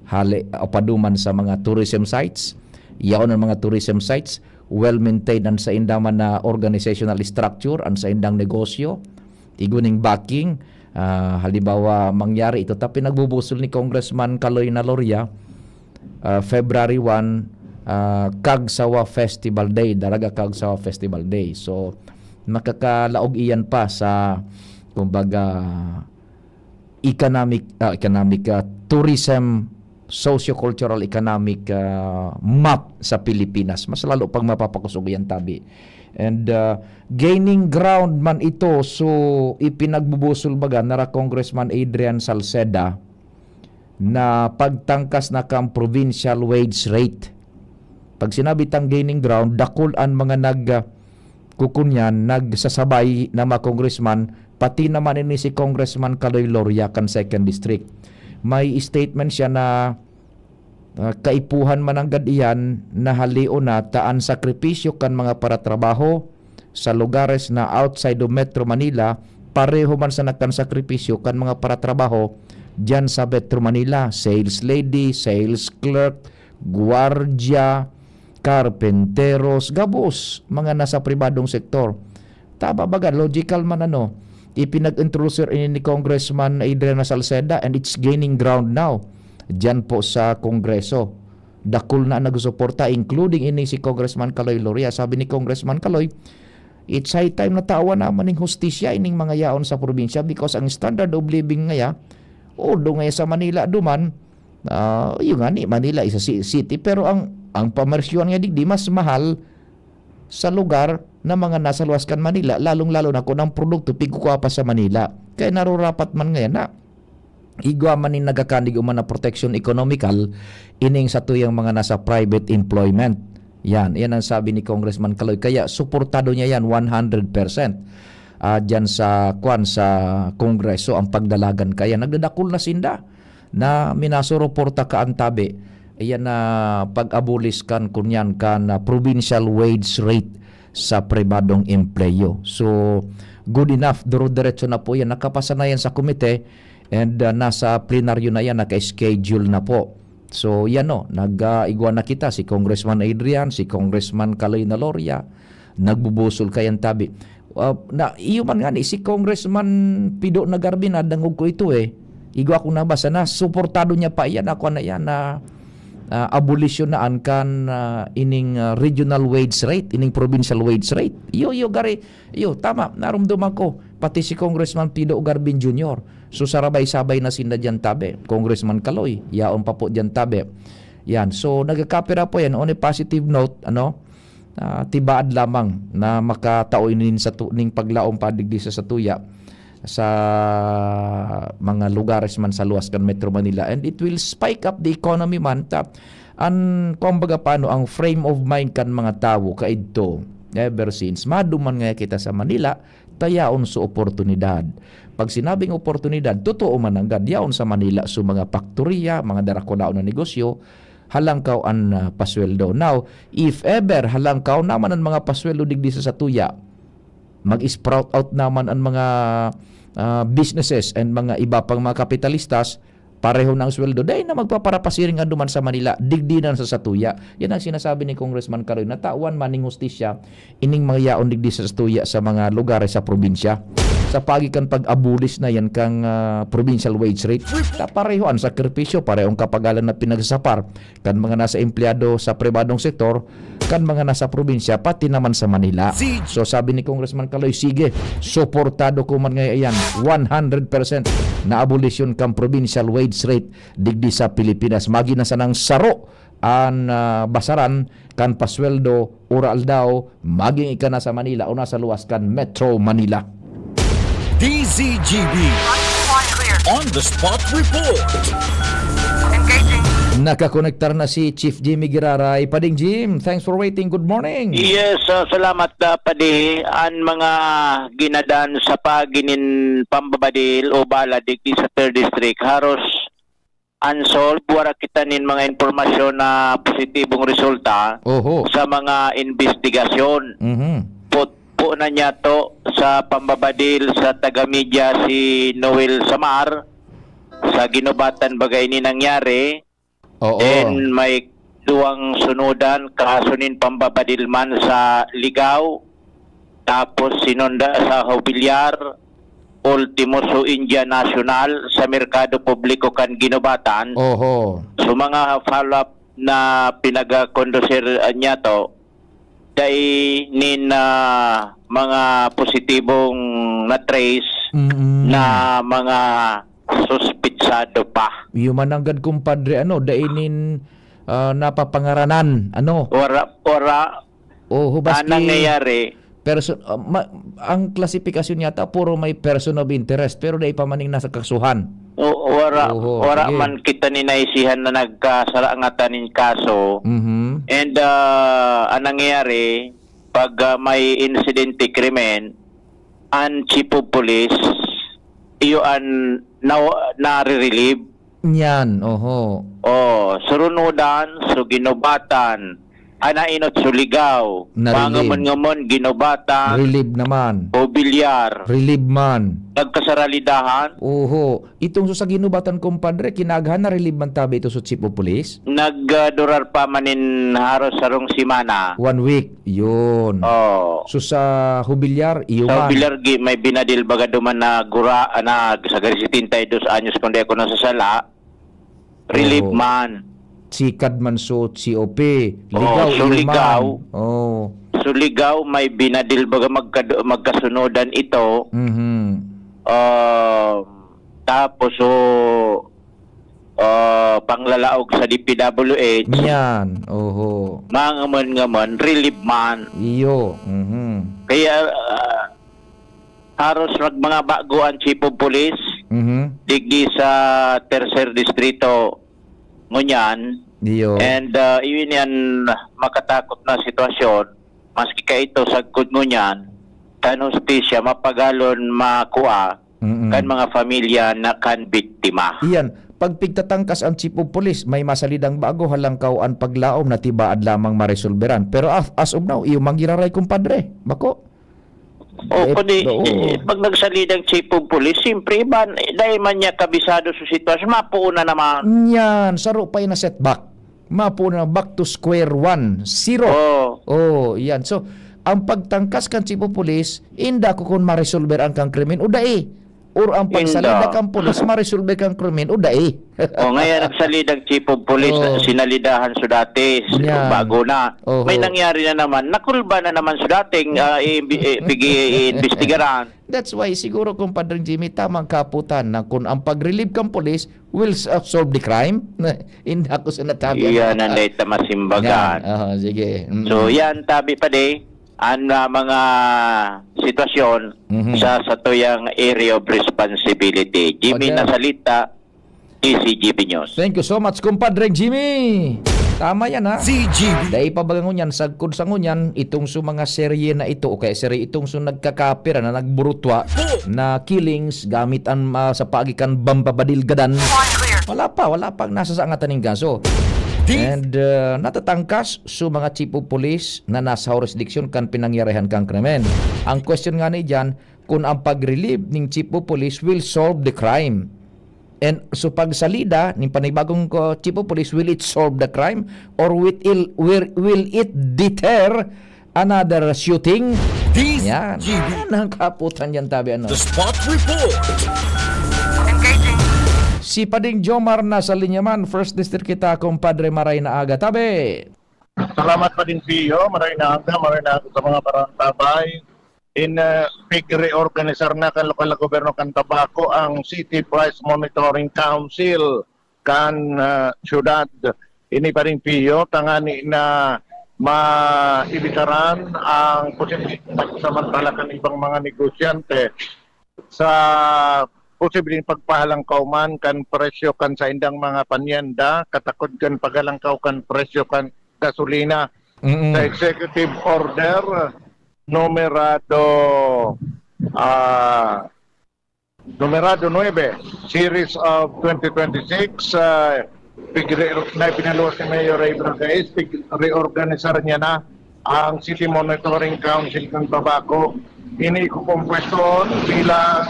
[SPEAKER 6] hali o paduman sa mga tourism sites, yaon ang mga tourism sites, well-maintained ang sa indaman na organizational structure, ang sa indang negosyo, iguning backing, halimbawa mangyari ito, tapi nagbubusol ni Congressman Kaloy na Loria, February 1, Kagsawa Festival Day, Daraga Kagsawa Festival Day. So makakalaog iyan pa sa kumbaga economic tourism, socio-cultural economic map sa Pilipinas. Mas lalo pag mapapakusog yan tabi. And gaining ground man ito, so ipinagbubusol baga nara Congressman Adrian Salceda na pagtangkas na kang provincial wage rate. Pag sinabi tang gaining ground, dakol ang mga nagsasabay na mga congressman pati naman ini si Congressman Kaloy Loria kan 2nd District. May statement siya na kaipuhan man ang gadiyan na halio na taan sakripisyo kan mga para trabaho sa lugares na outside of Metro Manila, pareho man sa nakan sakripisyo kan mga para trabaho dyan sa Metro Manila, sales lady, sales clerk, guardia, karpenteros, gabos, mga nasa pribadong sektor. Tama baga, logical man ipinag-introduce ini ni Congressman Adrian Salceda and it's gaining ground now. Diyan po sa Kongreso. Dakul na nagsuporta including ini si Congressman Kaloy Loria. Sabi ni Congressman Kaloy, it's high time na tawa naman ng hustisya ining mga yaon sa probinsya because ang standard of living ngaya ngaya sa Manila duman yung ni Manila is a city pero ang pamersyon nga di mas mahal sa lugar na mga nasa luwas kan Manila, lalong-lalo na kung ang produkto pigukuha pa sa Manila. Kaya narurapat man ngayon na igwa man ni nagakanig man na protection economical ining sa tuyang mga nasa private employment. Yan ang sabi ni Congressman Kaloy. Kaya suportado niya yan 100%. Dyan sa Kongreso ang pagdalagan. Kaya nagdadakul na sinda na minasuroporta ka ang tabi. Ayan na pag-abolis kan kunyan kan provincial wage rate sa pribadong empleyo. So, good enough. Duro-diretso na po yan. Nakapasa na yan sa komite and nasa plenaryo na yan. Naka-schedule na po. So, yan nag-igwa na kita si Congressman Adrian, si Congressman Kaloy Loria. Nagbubusol kayan tabi. Iyo man nga si Congressman Pido Nagarbin dangog ko ito igwa ko nabasa na suportado niya pa yan ako na yan na abolition na kan ining regional wage rate, ining provincial wage rate. Tama, narumduman ko pati si Congressman Pido Garbin Jr. So sarabay-sabay na sinda dyan tabi. Congressman Kaloy, yaon pa po dyan tabi. Yan, so nagkakapira po yan on a positive note, tibaad lamang na makataoinin sa ning paglaom padigdi sa tuya sa mga lugares man sa luwas kan Metro Manila, and it will spike up the economy man kumbaga paano ang frame of mind kan mga tao kaidto ever since maduman nga kita sa Manila tayaon sa oportunidad. Pag sinabing oportunidad, totoo man ang gadyaon sa Manila so mga faktorya, mga darakudaon na negosyo halangkaw ang pasweldo. Now, if ever halangkaw naman ang mga pasweldo digdi sa tuya, mag-sprout out naman ang mga businesses and mga iba pang mga kapitalistas, pareho ng sweldo, dahil na magpaparapasiring nga duman sa Manila, digdi na sa Satuya. Yan ang sinasabi ni Congressman Karoy, na tawan maning hustisya, ining mga yaon digdi sa Satuya sa mga lugar sa probinsya. Sa pagikan pag-abulis na yan kang provincial wage rate, pareho ang sakripisyo, parehong kapagalan na pinagsapar kan mga nasa empleyado sa pribadong sektor, kan mga nasa probinsya, pati naman sa Manila. So sabi ni Congressman Kaloy, sige, suportado ko man ngayon 100% na abolisyon kang provincial wage rate digdi sa Pilipinas. Magi na sanang saro ang basaran kan pasweldo oral daw maging ika na sa Manila o nasa luwas kan Metro Manila.
[SPEAKER 7] DZGB On the Spot Report.
[SPEAKER 6] Nakakonektar na si Chief Jimmy Giraray. Pading Jim, thanks for waiting. Good morning.
[SPEAKER 9] Yes, salamat Padi. Ang mga ginadan sa paginin pambabadil o baladig sa 3rd District haros unsolved. Wala kita nin mga informasyon na positibong resulta sa mga investigasyon. Po na niya to sa pambabadil sa taga-media si Noel Samar sa ginubatan bagay ni nangyari. And may duwang sunudan kasunin pambabadil man sa Ligaw, tapos sinunda sa Hobilyar, ultimo sa India National sa Merkado Publiko kan ginubatan. So mga follow-up na pinag-conducer niya to dahil nin mga positibong na-trace na mga suspitsado pa.
[SPEAKER 6] Yumananggad kumpadre, dainin napapangaranan,
[SPEAKER 9] Ora.
[SPEAKER 6] Hubaski.
[SPEAKER 9] Nangyayari.
[SPEAKER 6] Ang klasifikasyon yata, puro may person of interest, pero dahil pa maning nasa kasuhan.
[SPEAKER 9] Ora man kita ninaisihan na nagkasarangatan ng kaso. And ang nangyayari, pag may incident krimen, ang chief of police iyo ang nare-relieve.
[SPEAKER 6] Yan, oho.
[SPEAKER 9] Surunudan, so ginubatan, anainot suligaw,
[SPEAKER 6] Na-relieve.
[SPEAKER 9] mangamon ginubatan,
[SPEAKER 6] Relieve naman.
[SPEAKER 9] o bilyar,
[SPEAKER 6] Relieve man.
[SPEAKER 9] nagkasaralidahan,
[SPEAKER 6] Oho. Itong sa ginubatan, kumpadre, kinaghan na relieve man tabi ito sa chief of police?
[SPEAKER 9] nagdurar pa manin haros sarong simana.
[SPEAKER 6] 1 week. Yun. So sa hubilyar, iyo
[SPEAKER 9] Sa
[SPEAKER 6] man.
[SPEAKER 9] bilargi may binadil baga duman na gura na sa 72 anyos kundi ako nasa sala. Relief
[SPEAKER 6] Oo.
[SPEAKER 9] man.
[SPEAKER 6] Sikad man so COP. Ligaw,
[SPEAKER 9] so
[SPEAKER 6] iyo
[SPEAKER 9] ligaw.
[SPEAKER 6] man. Oh.
[SPEAKER 9] So ligaw may binadil baga magkasunodan ito. Tapos panglalaog sa DPWH.
[SPEAKER 6] Yan. Oho.
[SPEAKER 9] Mangamon relief man.
[SPEAKER 6] Iyo.
[SPEAKER 9] Kaya haros mga bago ang chief of police. Digdi sa tercer distrito ngunyan.
[SPEAKER 6] Iyo.
[SPEAKER 9] And yun yan makatakot na sitwasyon. Maski ka ito sagkod ngunyan, kanustisya mapagalon makuha kan mga pamilya na kan biktima.
[SPEAKER 6] Iyan, pag pigtatangkas ang chief of police, may masalidang bago halangkaw ang paglaom na tibaad lamang maresolveran. Pero as of now, iyo manggiraray kumpadre. Bako?
[SPEAKER 9] Kundi pag nagsalidang chief of police, siyempre ba, dahil man niya kabisado sa sitwasyon, mapuuna naman.
[SPEAKER 6] Yan, saro pa na setback. Mapuuna na back to square one. Zero. Yan. So, ang pagtangkas kan chief of police, inda ko kung maresolver ang kang krimen, o dai. Or ang pagsalida kang police, maresolver kang krimen, o dai.
[SPEAKER 9] Ngayon nagsalidang chief of police, sinalidahan so dati, bago na. May nangyari na naman, nakulba na naman so dating i-investigaran.
[SPEAKER 6] That's why siguro kumpadre Jimmy, tamang kaputan na kung ang pag-relieve kang police will solve the crime. Hindi ako sa natabi.
[SPEAKER 9] Yan ang data masimbagan.
[SPEAKER 6] Sige.
[SPEAKER 9] So yan, tabi pa di, ang mga sitwasyon sa tuyang area of responsibility. Jimmy Nasalita, DCGB News.
[SPEAKER 6] Thank you so much, kumpadre Jimmy. Tama yan ha.
[SPEAKER 7] CGB.
[SPEAKER 6] Dahil pabagangon yan, sagkod sa ngunyan, itong su mga serye na ito, o kaya serye itong su nagkakapira na nagburutwa na killings gamit ang sa pagikan bambabadilgadan. Wala pa nasa sa angatan ng kaso. And natatangkas su mga chief of police na nasa jurisdiction kan pinangyarihan kang krimen. Ang question nga ni dyan, kung ang pag-relieve ng chief of police will solve the crime. And so pagsalida ng panibagong chief of police, will it solve the crime or will it deter another shooting? Yan. Yan ang kaputan yan tabi.
[SPEAKER 7] The Spot Report.
[SPEAKER 6] Si Pading Jomar na sa linyaman, First District kita, kumpadre Maray na aga. Tabi!
[SPEAKER 10] Salamat pa din Pio, maray na aga sa mga barantabay. Reorganizer na kan lokal na gobyerno kan Tabaco ang City Price Monitoring Council kan syudad. Ini pa rin Pio, tangani na maibitaran ang posibleng samantala kan ibang mga negosyante sa posibleng pagpahalang kauman kan presyo kan sa indang mga panyenda, katakod kan pagalangkaw kan presyo kan gasolina. Sa Executive Order numerado 9 series of 2026 na pinaluwas ni Mayor Ray Bragais, reorganizer niya na ang City Monitoring Council ng Tabaco. Ini ko pwestoon bilang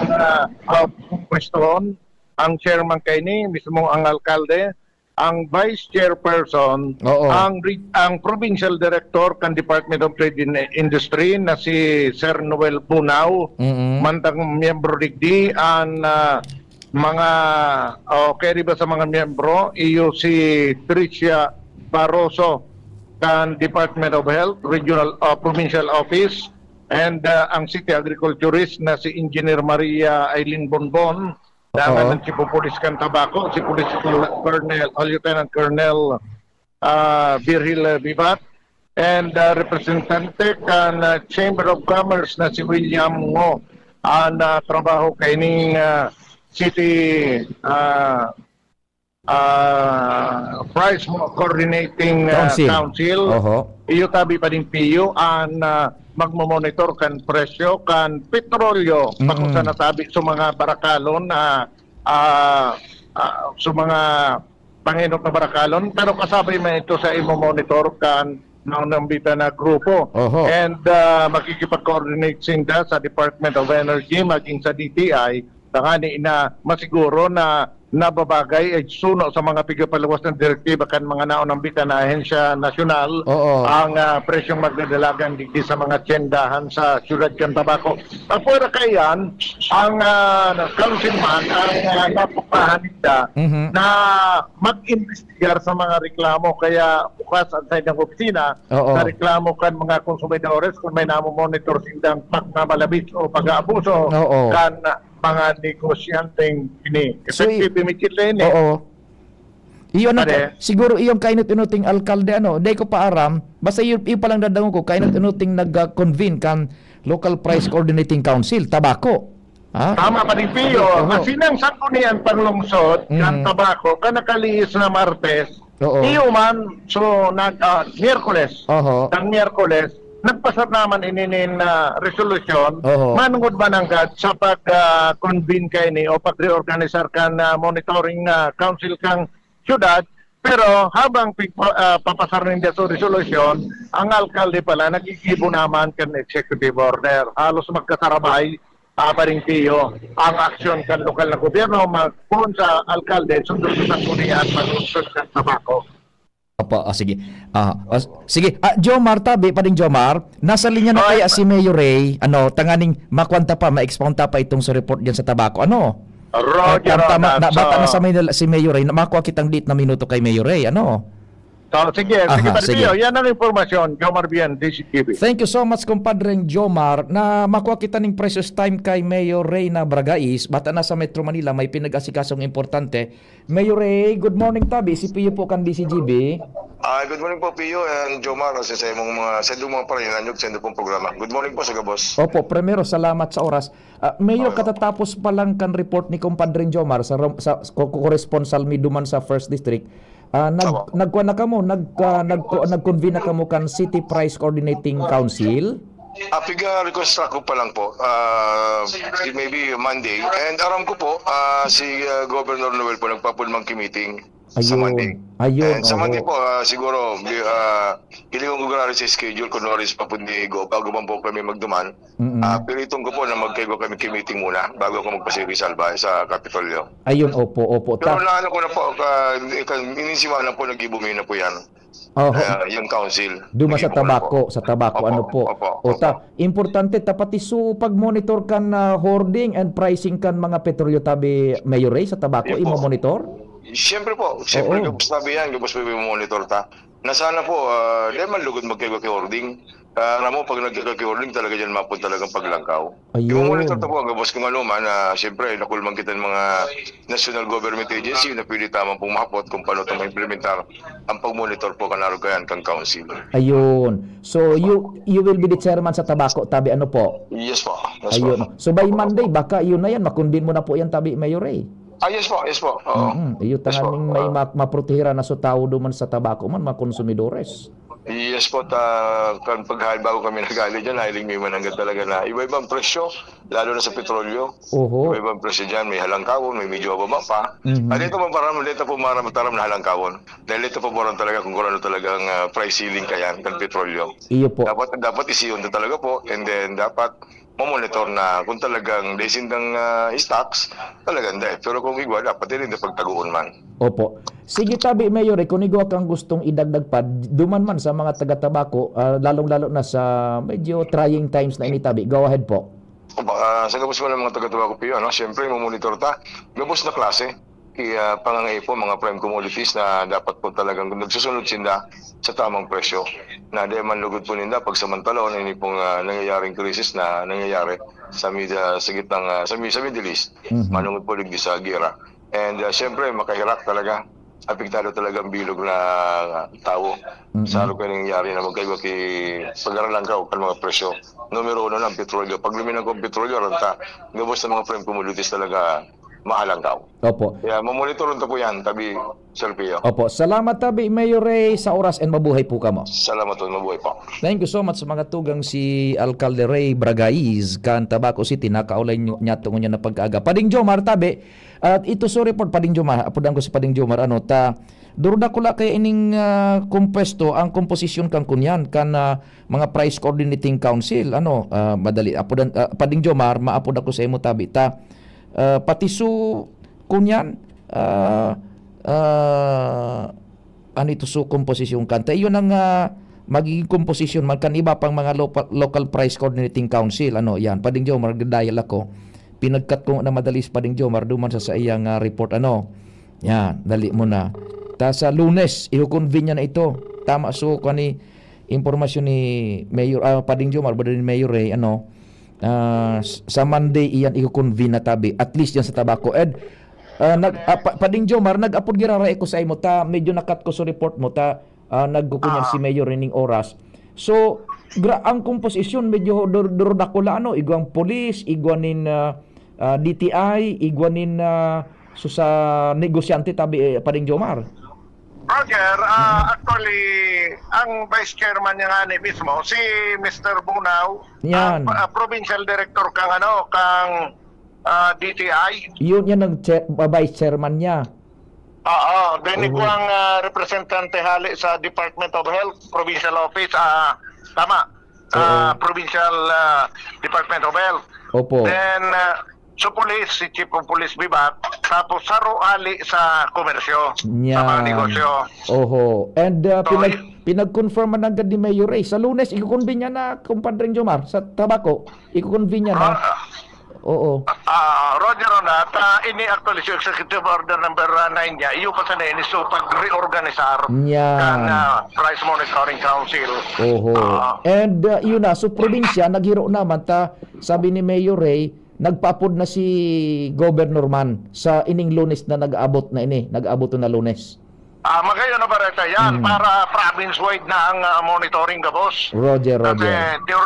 [SPEAKER 10] pwestoon ang chairman kaini mismo ang alkalde, ang vice chairperson, ang provincial director kan Department of Trade and Industry na si Sir Noel Bunao, mantang miyembro digdi ang mga kaya ba sa mga miyembro iyo si Tricia Barroso kan Department of Health Regional Provincial Office, and ang City Agriculturist na si Engineer Maria Aileen Bonbon, dama ng Chief of Police kan Tabaco, si Police Colonel, Lieutenant Colonel Virgil Vivat, and representative kan Chamber of Commerce na si William Ngo, na trabaho kaining City Price Coordinating Council. Iyo tabi pa din Pio ang magmomonitor kan presyo kan petrolyo kung sa nasabi sa mga barakalon na sa mga panginot na barakalon, pero kasabay man ito sa imo-monitor kan nambita na grupo. And makikipag-coordinate sinda sa Department of Energy maging sa DTI tangani na masiguro na nababagay ay suno sa mga pigapalawas ng direktiba kan mga naunambita na ahensya nasyonal ang presyong magdadalagan digdi sa mga tyendahan sa siyudad kan Tabaco. Pagpura kayan, ang kalusinman ang napupahanida na mag-investigar sa mga reklamo kaya bukas ang side ng opisina sa reklamo kan mga konsumidores kung may namomonitor sindang pagmamalabis o pag-aabuso kan mga negosyanteng ini. Effective imikitlen
[SPEAKER 6] Iyon siguro iyong kainot-inuting alkalde day ko paaram basta iyo pa lang dadango ko kainot-inuting nag-convene kan Local Price Coordinating Council Tabaco.
[SPEAKER 10] Tama pa rin Pio. Sinang sakunian panglungsod kan Tabaco kan nakaliis na Martes. Iyo man so Miyerkules. Ang Miyerkules nagpasar naman ininin na resolusyon manungod mananggat sa pag-convene kay ni o pag-reorganisar kan monitoring council kang syudad, pero habang papasar ninyo sa resolusyon ang alkalde pala nagigibo naman kan executive order. Halos magkasarabay paring Pio ang aksyon kan lokal na gobyerno magpun sa alkalde sundot sa kunian panungsod kan Tabaco.
[SPEAKER 6] Sige. Sige. Jomar, tabi pa rin Jomar. Nasa linya na kaya si Mayor Ray, tanganing makwanta pa, ma-expound pa itong sa report diyan sa Tabaco.
[SPEAKER 10] Roger,
[SPEAKER 6] bata na sa si Mayor Ray, makuha kitang date na minuto kay Mayor Ray,
[SPEAKER 10] sige Pio, yan ang informasyon. Jomar Bien, DCTV.
[SPEAKER 6] Thank you so much, kumpadreng Jomar, na makuha kita ng precious time kay Mayor Ray na Bragais. Bata na sa Metro Manila, may pinag-asikasong importante. Mayor Ray, good morning tabi. Si Pio po kan DCGB.
[SPEAKER 11] Good morning po Pio and Jomar sa imong sa mga parinanyog sa pong programa. Good morning po sa gabos.
[SPEAKER 6] Opo, primero salamat sa oras. Mayor, katatapos pa lang kan report ni kumpadreng Jomar sa corresponsal mi duman sa First District. Nagkuha na kamo, nag-convene na kamo kan City Price Coordinating Council.
[SPEAKER 11] Piga reconstruct ko pa lang po. Maybe Monday. And aram ko po, si Governor Noel po nagpapulmang meeting sa Monday. And sa Monday po, siguro, ilingon ko gano'n sa schedule, kunwari sa papundigo, bago man po kami magduman. Pero itong ko po na magkaigo kami meeting muna, bago ako magpasirisal ba sa Kapitolyo.
[SPEAKER 6] Ayun, opo.
[SPEAKER 11] Pero naano ko na po, inisima na po, nag-ibumi na po yan. Yung council.
[SPEAKER 6] Duma sa Tabaco, importante tapati so pag-monitor kan hoarding and pricing kan mga petrolyo tabi Mayor Ray sa Tabaco imo-monitor?
[SPEAKER 11] Siyempre po, gabos tabi yan, gabos po i-monitor ta. Nasana po, di man lugod magkaigo-hoarding. Ramo, pag nagkaka-hoarding talaga dyan mapun talagang paglangkaw. Yung monitor ta po, gabos kung ano man, siyempre nakulman kita ng mga national government agency na pwede tamang pong mahapot kung paano ito ma-implementar ang pag-monitor po kanaro kayan kang council.
[SPEAKER 6] Ayun. So, you will be the chairman sa Tabaco, tabi ano po?
[SPEAKER 11] Yes po.
[SPEAKER 6] Ayun. So, by Monday, baka yun na yan, makundin mo na po yan tabi Mayor Ray.
[SPEAKER 11] Yes po.
[SPEAKER 6] Iyo tanganing may maprotehiran na so tao duman sa Tabaco man, mga konsumidores.
[SPEAKER 11] Yes po, kan bago kami nagali dyan, hiling may mananggat talaga na iba-ibang presyo, lalo na sa petrolyo. Iba-ibang presyo dyan, may halangkawon, may medyo ababa pa. Dito po mataram na halangkawon. Dahil dito po parang talaga kung ano talagang price ceiling kayan, kan petrolyo.
[SPEAKER 6] Iyo po.
[SPEAKER 11] Dapat isiyon na talaga po, and then dapat mamonitor na kung talagang desindang stocks, talagang dahil. Pero kung igwa, dapat din pagtaguon man.
[SPEAKER 6] Opo. Sige tabi Mayor, kung igwa kang gustong idagdag pa, duman man sa mga taga-Tabaco, lalong-lalo na sa medyo trying times na initabi. Go ahead po.
[SPEAKER 11] Sa gabos mo ng mga taga-Tabaco Pio, siyempre mamonitor ta. Gabos na klase. Pangangay po mga prime commodities na dapat po talagang nagsusunod sinda sa tamang presyo na di man lugod po ninda pagsamantala ini pong nangyayaring krisis na nangyayari sa gitnang sa Middle East, manungod po ligdi sa gera. And siyempre makahirak talaga, apektado talaga ang bilog na tao sa ano kaya nangyayari na magkaiba pag-aralan ka kan mga presyo. Numero 1 ng petrolyo. Pag luminang ko petrolyo, ranta, gabos ng mga prime commodities talaga Mahalanggaw.
[SPEAKER 6] Opo.
[SPEAKER 11] Kaya mamonitor po yan, tabi Sir Pio.
[SPEAKER 6] Opo. Salamat tabi, Mayor Ray, sa oras and mabuhay po kamo.
[SPEAKER 11] Salamat po, mabuhay po.
[SPEAKER 6] Thank you so much sa mga tugang si Alcalde Ray Bragaiz kan Tabaco City nakaulay niya tungo niya na pag-aga. Pading Jomar tabi at ito so report Pading Jomar apudan ko si Pading Jomar ta durda ko la kay ining kumpuesto ang komposisyon kang kunyan kan mga price coordinating council madali apudan Pading Jomar maapod ako sa imo tabi ta pati su kunyan ito so komposisyon kanta iyon ang magiging komposisyon man kan iba pang mga local price coordinating council yan Pading Jomar dial ako pinagkat ko na madalis Pading Jomar duman sa iyang report yan dali mo na ta sa Lunes i-convene na ito tama so kani impormasyon ni Mayor Pading Jomar ni Mayor Ray sa Monday iyan i-convene na tabi at least yan sa Tabaco ed Pading Jomar nag-apod girara ko sa imo ta medyo nakat ko sa report mo ta nagkukunyan si Mayor Rening oras so ang komposisyon medyo durodakula igwang police igwanin DTI igwanin so sa negosyante tabi Pading Jomar.
[SPEAKER 10] Roger, actually ang vice chairman niya nga ni mismo si Mr. Bunaw,
[SPEAKER 6] yan
[SPEAKER 10] provincial director kang DTI.
[SPEAKER 6] Yun yan ang vice chairman niya.
[SPEAKER 10] Then ko ang representante hali sa Department of Health, Provincial Office, tama, Provincial Department of Health.
[SPEAKER 6] Opo.
[SPEAKER 10] Then, sa police, si Chief of Police Bibat, tapos sa hali sa komersyo, sa mga negosyo.
[SPEAKER 6] Oho. And pinag-confirm man agad ni Mayor Ray. Sa Lunes, ikukonvene niya na, kumpadring Jomar, sa Tabaco, ikukonvene niya na. Oo.
[SPEAKER 10] Roger on that. Ini actually si Executive Order number 9 niya. Iyo pa sa na so pag-reorganisar kan Price Monitoring Council.
[SPEAKER 6] Oho. And yun na, so probinsya, naghiro naman ta, sabi ni Mayor Ray, nagpaapod na si Governor Man sa ining Lunes na nag-abot na Lunes.
[SPEAKER 10] Magayon na bareta yan para province-wide na ang monitoring ka, boss.
[SPEAKER 6] Roger.
[SPEAKER 10] Kasi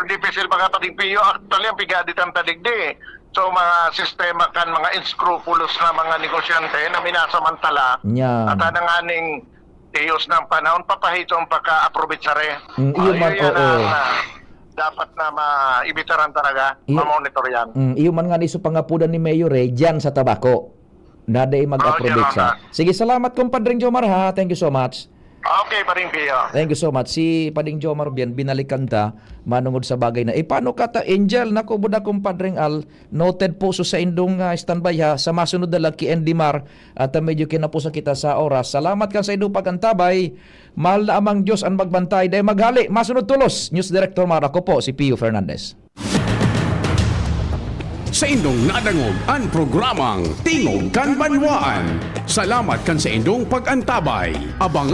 [SPEAKER 10] di pisil mga Pading Pio, actually ang pigadit ang tadigdi. So mga sistema kan mga inscrupulous na mga negosyante na minasamantala at ananganing tiyos ng panahon papahito ang pagka-approve sare. Dapat na maibitaran talaga, ma-monitor yan.
[SPEAKER 6] Iyo man nga niso pangapudan ni Mayor Ray dyan sa Tabaco. Naday mag-approve sa. Sige, salamat kumpadring Jomar ha. Thank you so much.
[SPEAKER 10] Okay, Pading Pio.
[SPEAKER 6] Thank you so much. Si Pading Jomar binalikan ta manungod sa bagay na. Paano kata Angel nako buda kumpadring Al noted po so sa indong standby ha sa masunod na laki Endimar at medyo kinapusa kita sa oras. Salamat kan sa indong pagantabay. Mahal na amang Diyos ang magbantay dahil maghali. Masunod tulos. News Director Mar ako po si Pio Fernandez.
[SPEAKER 1] Sa indong nadangog ang programang Tingog kan Banwaan. Salamat kan sa indong pag-antabay. Abangan